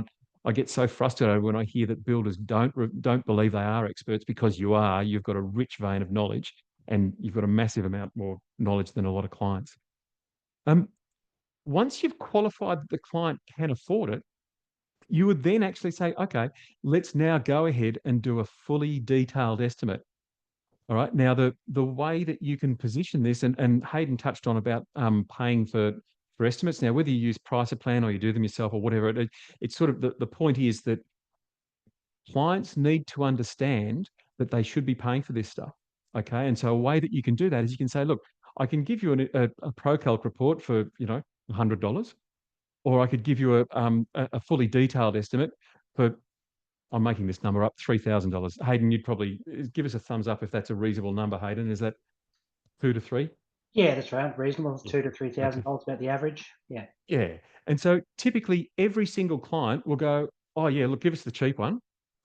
I get so frustrated when I hear that builders don't believe they are experts, because you are. You've got a rich vein of knowledge, and you've got a massive amount more knowledge than a lot of clients. Once you've qualified that the client can afford it, you would then actually say, okay, let's now go ahead and do a fully detailed estimate. All right. Now, the way that you can position this, and Hayden touched on about paying for estimates. Now, whether you use Pricer Plan or you do them yourself or whatever, it's sort of the point is that clients need to understand that they should be paying for this stuff. Okay. And so a way that you can do that is you can say, look, I can give you a ProCalc report for, $100, or I could give you a fully detailed estimate for, I'm making this number up, $3,000. Hayden, you'd probably give us a thumbs up if that's a reasonable number, Hayden. Is that 2 to 3? Yeah, that's right. Reasonable. $2,000 to $3,000 about the average. Yeah. Yeah. And so typically every single client will go, oh yeah, look, give us the cheap one.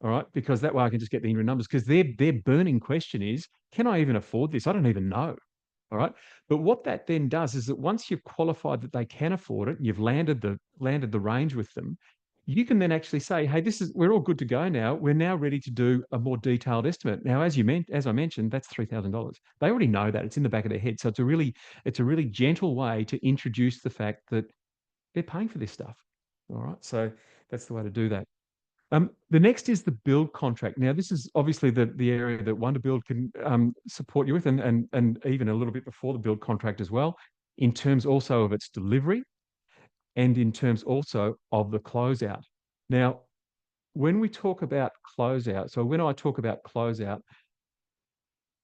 All right. Because that way I can just get the in numbers, because their burning question is, can I even afford this? I don't even know. All right. But what that then does is that once you've qualified that they can afford it, you've landed the range with them, you can then actually say, hey, we're all good to go now. We're now ready to do a more detailed estimate. Now, as I mentioned, that's $3,000. They already know that. It's in the back of their head. So it's a really gentle way to introduce the fact that they're paying for this stuff. All right. So that's the way to do that. The next is the build contract. Now, this is obviously the area that Wonderbuild can support you with, and even a little bit before the build contract as well, in terms also of its delivery and in terms also of the closeout. Now, when we talk about closeout, so when I talk about closeout,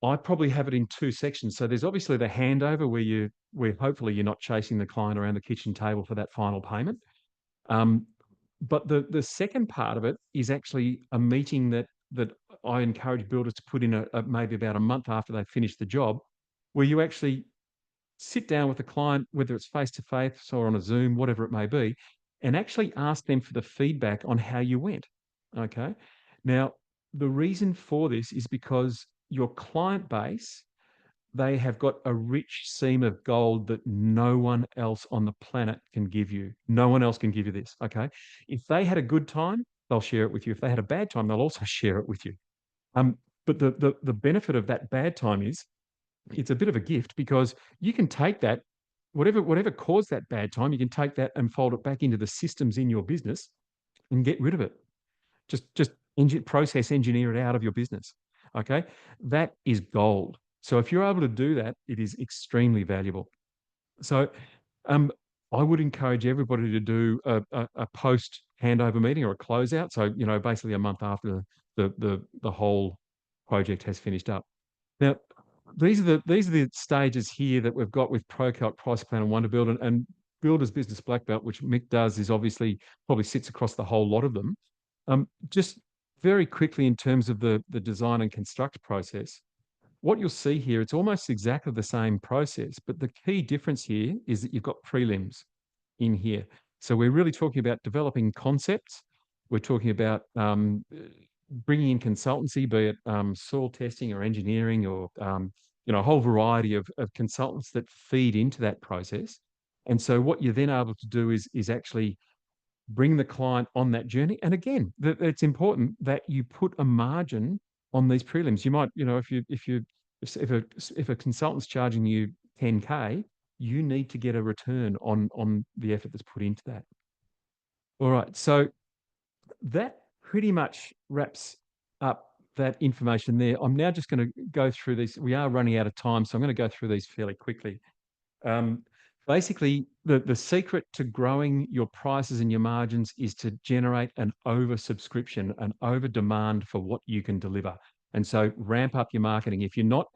I probably have it in two sections. So there's obviously the handover where hopefully you're not chasing the client around the kitchen table for that final payment. But the second part of it is actually a meeting that I encourage builders to put in maybe about a month after they finish the job, where you actually sit down with the client, whether it's face-to-face or on a Zoom, whatever it may be, and actually ask them for the feedback on how you went. Okay. Now, the reason for this is because your client base they have got a rich seam of gold that no one else on the planet can give you. No one else can give you this, okay? If they had a good time, they'll share it with you. If they had a bad time, they'll also share it with you. But the benefit of that bad time is it's a bit of a gift, because you can take that, whatever caused that bad time, you can take that and fold it back into the systems in your business and get rid of it. Just process engineer it out of your business. Okay, that is gold. So if you're able to do that, it is extremely valuable. So I would encourage everybody to do a post handover meeting or a closeout. So, you know, basically a month after the whole project has finished up. Now, these are the stages here that we've got with ProCalc, Price Plan, and Wonderbuild, and Builder's Business Black Belt, which Mick does, is obviously probably sits across the whole lot of them. Just very quickly, in terms of the design and construct process, what you'll see here, it's almost exactly the same process, but the key difference here is that you've got prelims in here. So we're really talking about developing concepts. We're talking about bringing in consultancy, be it soil testing or engineering, or you know, a whole variety of consultants that feed into that process. And so what you're then able to do is actually bring the client on that journey. And again, it's important that you put a margin on these prelims. You might, you know, if a consultant's charging you 10K, you need to get a return on the effort that's put into that. All right, so that pretty much wraps up that information there. I'm now just going to go through these. We are running out of time, so I'm going to go through these fairly quickly. Basically, the secret to growing your prices and your margins is to generate an oversubscription, an over demand for what you can deliver. And so ramp up your marketing. If you're not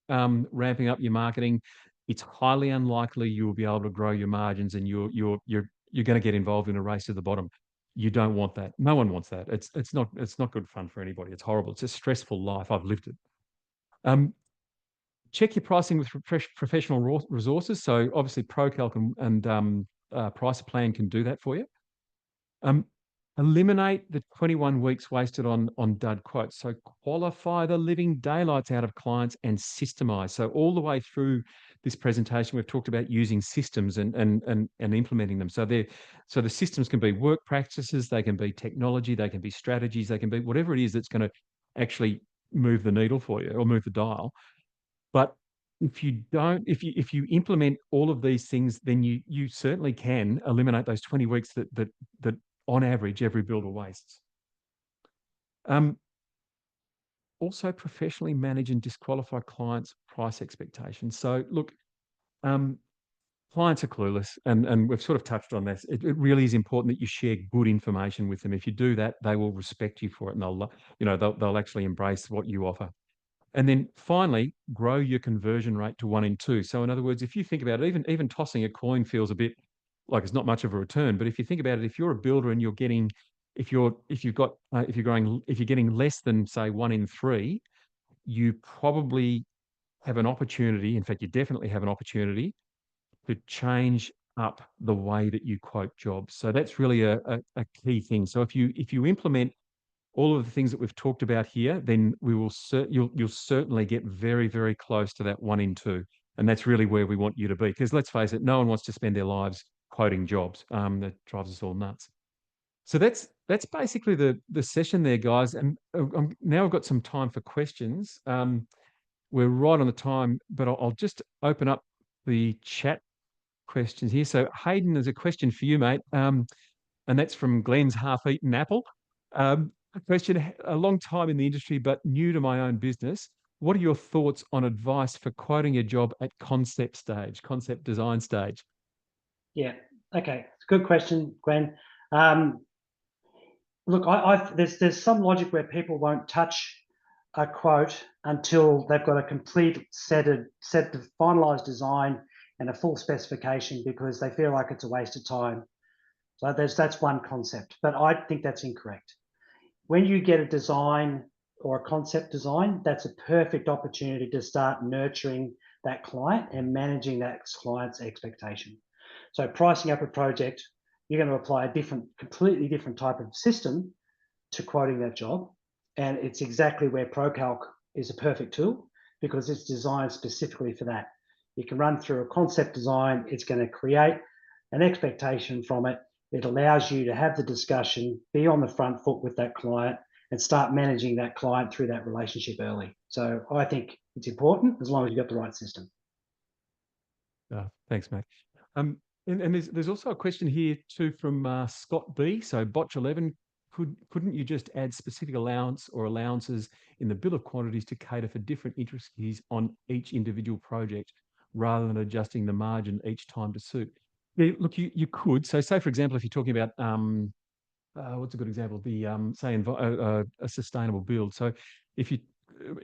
ramping up your marketing, it's highly unlikely you will be able to grow your margins, and you're going to get involved in a race to the bottom. You don't want that. No one wants that. It's not good fun for anybody. It's horrible. It's a stressful life. I've lived it. Check your pricing with professional resources. So obviously ProCalc and Price Plan can do that for you. Eliminate the 21 weeks wasted on dud quotes. So qualify the living daylights out of clients and systemize. So all the way through this presentation, we've talked about using systems and implementing them. So the systems can be work practices, they can be technology, they can be strategies, they can be whatever it is that's going to actually move the needle for you or move the dial. But if you implement all of these things, then you certainly can eliminate those 20 weeks that on average every builder wastes. Also professionally manage and disqualify clients' price expectations. So look, clients are clueless, and we've sort of touched on this. It really is important that you share good information with them. If you do that, they will respect you for it, and they'll actually embrace what you offer. And then finally, grow your conversion rate to 1 in 2. So in other words, if you think about it, even tossing a coin feels a bit like it's not much of a return. But if you think about it, if you're a builder and you're getting, if you're getting less than, say, 1 in 3, you probably have an opportunity. In fact, you definitely have an opportunity to change up the way that you quote jobs. So that's really a key thing. So if you implement all of the things that we've talked about here, then you'll certainly get very, very close to that 1 in 2. And that's really where we want you to be. Because let's face it, no one wants to spend their lives quoting jobs. That drives us all nuts. So that's basically the session there, guys. And now I've got some time for questions. We're right on the time, but I'll just open up the chat questions here. So Hayden, there's a question for you, mate. And that's from Glenn's half-eaten apple. A question: a long time in the industry, but new to my own business. What are your thoughts on advice for quoting a job at concept design stage? Yeah. Okay. It's a good question, Glenn. Look, there's some logic where people won't touch a quote until they've got a complete set of finalized design and a full specification, because they feel like it's a waste of time. So that's one concept, but I think that's incorrect. When you get a design or a concept design, that's a perfect opportunity to start nurturing that client and managing that client's expectation. So pricing up a project, you're going to apply a completely different type of system to quoting that job. And it's exactly where ProCalc is a perfect tool, because it's designed specifically for that. You can run through a concept design. It's going to create an expectation from it. It allows you to have the discussion, be on the front foot with that client, and start managing that client through that relationship early. So I think it's important as long as you've got the right system. Thanks, Matt. And there's also a question here too from Scott B. So Botch 11, couldn't you just add specific allowance or allowances in the bill of quantities to cater for different interests on each individual project rather than adjusting the margin each time to suit? Yeah, look, you could. So say, for example, if you're talking about what's a good example? The say a sustainable build. So if you,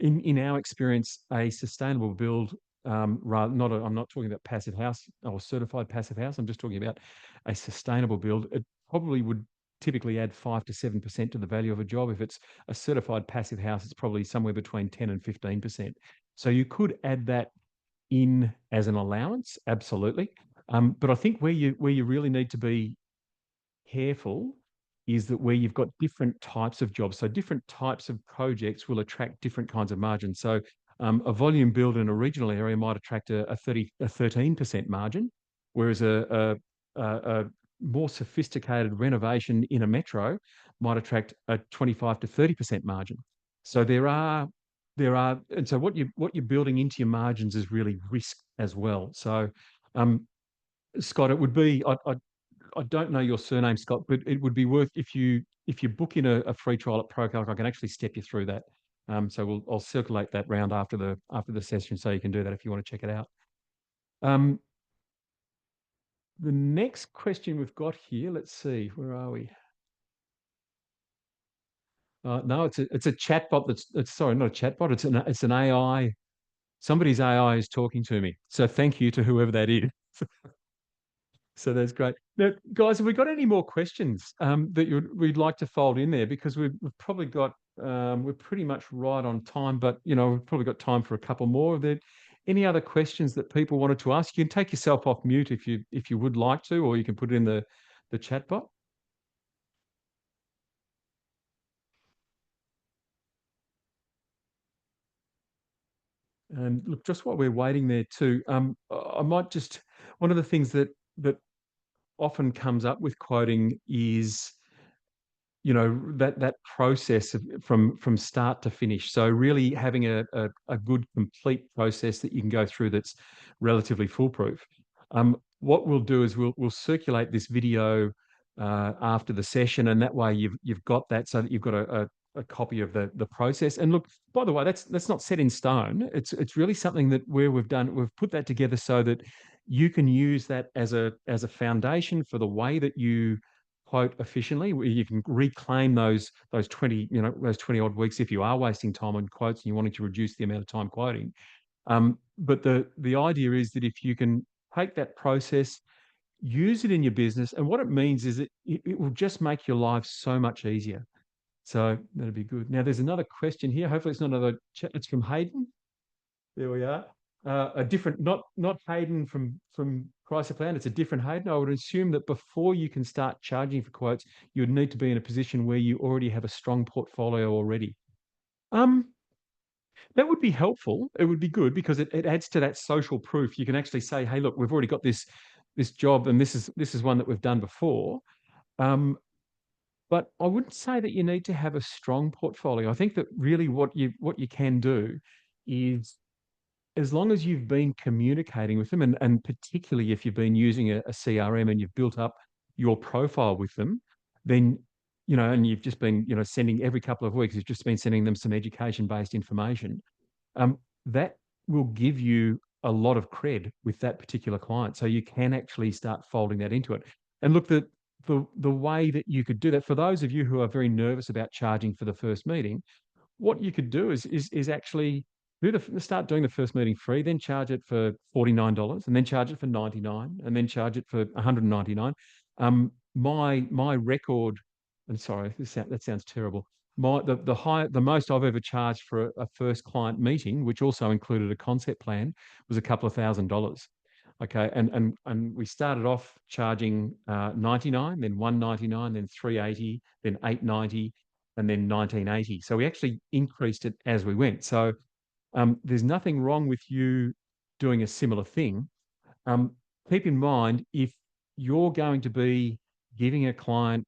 in our experience, a sustainable build, I'm not talking about passive house or certified passive house. I'm just talking about a sustainable build. It probably would typically add 5 to 7% to the value of a job. If it's a certified passive house, it's probably somewhere between 10 and 15%. So you could add that in as an allowance, absolutely. But I think where you really need to be careful is that where you've got different types of jobs. So different types of projects will attract different kinds of margins. So a volume build in a regional area might attract a 13% margin, whereas a more sophisticated renovation in a metro might attract a 25 to 30% margin. So there are, and so what you're building into your margins is really risk as well. So Scott, it would be, I don't know your surname, Scott, but it would be worth if you book in a free trial at ProCalc, I can actually step you through that. So I'll circulate that round after the session, so you can do that if you want to check it out. The next question we've got here, let's see, where are we? No, it's a chatbot. Sorry, not a chatbot. It's an AI. Somebody's AI is talking to me. So thank you to whoever that is. So that's great. Now, guys, have we got any more questions that we'd like to fold in there? Because we've probably got, we're pretty much right on time, but, we've probably got time for a couple more. Are there any other questions that people wanted to ask? You can take yourself off mute if you would like to, or you can put it in the chat box. And look, just while we're waiting there too, I might just, one of the things that often comes up with quoting is, that process from start to finish. So really having a good complete process that you can go through that's relatively foolproof. What we'll do is we'll circulate this video after the session, and that way you've got that, so that you've got a copy of the process. And look, by the way, that's not set in stone. It's really something that we've put that together so that you can use that as a foundation for the way that you quote efficiently, where you can reclaim those 20 odd weeks if you are wasting time on quotes and you wanting to reduce the amount of time quoting. But the idea is that if you can take that process, use it in your business, and what it means is it will just make your life so much easier. So that'd be good. Now there's another question here. Hopefully it's not another chat. It's from Hayden. There we are. A different, not Hayden from Chrysler. It's a different Hayden. I would assume that before you can start charging for quotes, you would need to be in a position where you already have a strong portfolio already. That would be helpful. It would be good because it adds to that social proof. You can actually say, hey, look, we've already got this job, and this is one that we've done before. But I wouldn't say that you need to have a strong portfolio. I think that really what you can do is, as long as you've been communicating with them, and particularly if you've been using a CRM and you've built up your profile with them, then, and you've just been, sending every couple of weeks, you've just been sending them some education-based information, that will give you a lot of cred with that particular client. So you can actually start folding that into it. And look, the way that you could do that, for those of you who are very nervous about charging for the first meeting, what you could do is actually start doing the first meeting free, then charge it for $49, and then charge it for $99, and then charge it for $199. My record, and sorry, that sounds terrible. The most I've ever charged for a first client meeting, which also included a concept plan, was a couple of $1,000. Okay, and we started off charging $99, then $199, then $380, then $890, and then $1980. So we actually increased it as we went. So There's nothing wrong with you doing a similar thing. Keep in mind, if you're going to be giving a client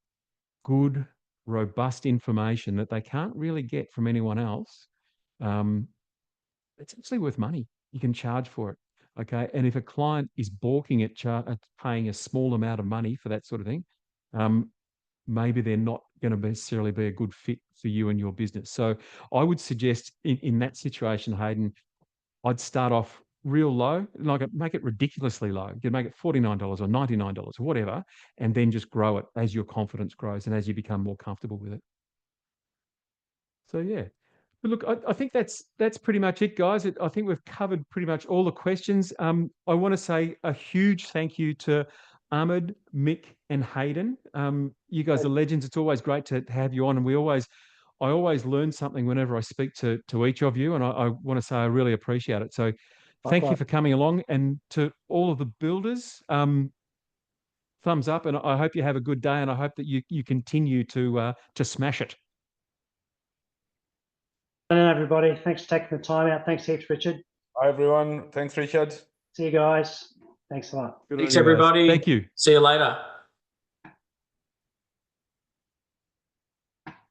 good, robust information that they can't really get from anyone else, it's actually worth money. You can charge for it. Okay. And if a client is balking at paying a small amount of money for that sort of thing, maybe they're not going to necessarily be a good fit for you and your business. So I would suggest in that situation, Hayden, I'd start off real low, like make it ridiculously low. You can make it $49 or $99 or whatever, and then just grow it as your confidence grows and as you become more comfortable with it. So yeah. But look, I think that's pretty much it, guys. I think we've covered pretty much all the questions. I want to say a huge thank you to Ahmed, Mick, and Hayden. You guys are legends. It's always great to have you on, and I always learn something whenever I speak to each of you, and I want to say I really appreciate it. So thank you for coming along, and to all of the builders, thumbs up, and I hope you have a good day, and I hope that you continue to smash it. And everybody, thanks for taking the time out. Thanks heaps, Richard. Bye, everyone. Thanks, Richard. See you guys. Thanks a lot. Good on Thanks, you guys. everybody. Thank you. See you later.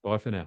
Bye for now.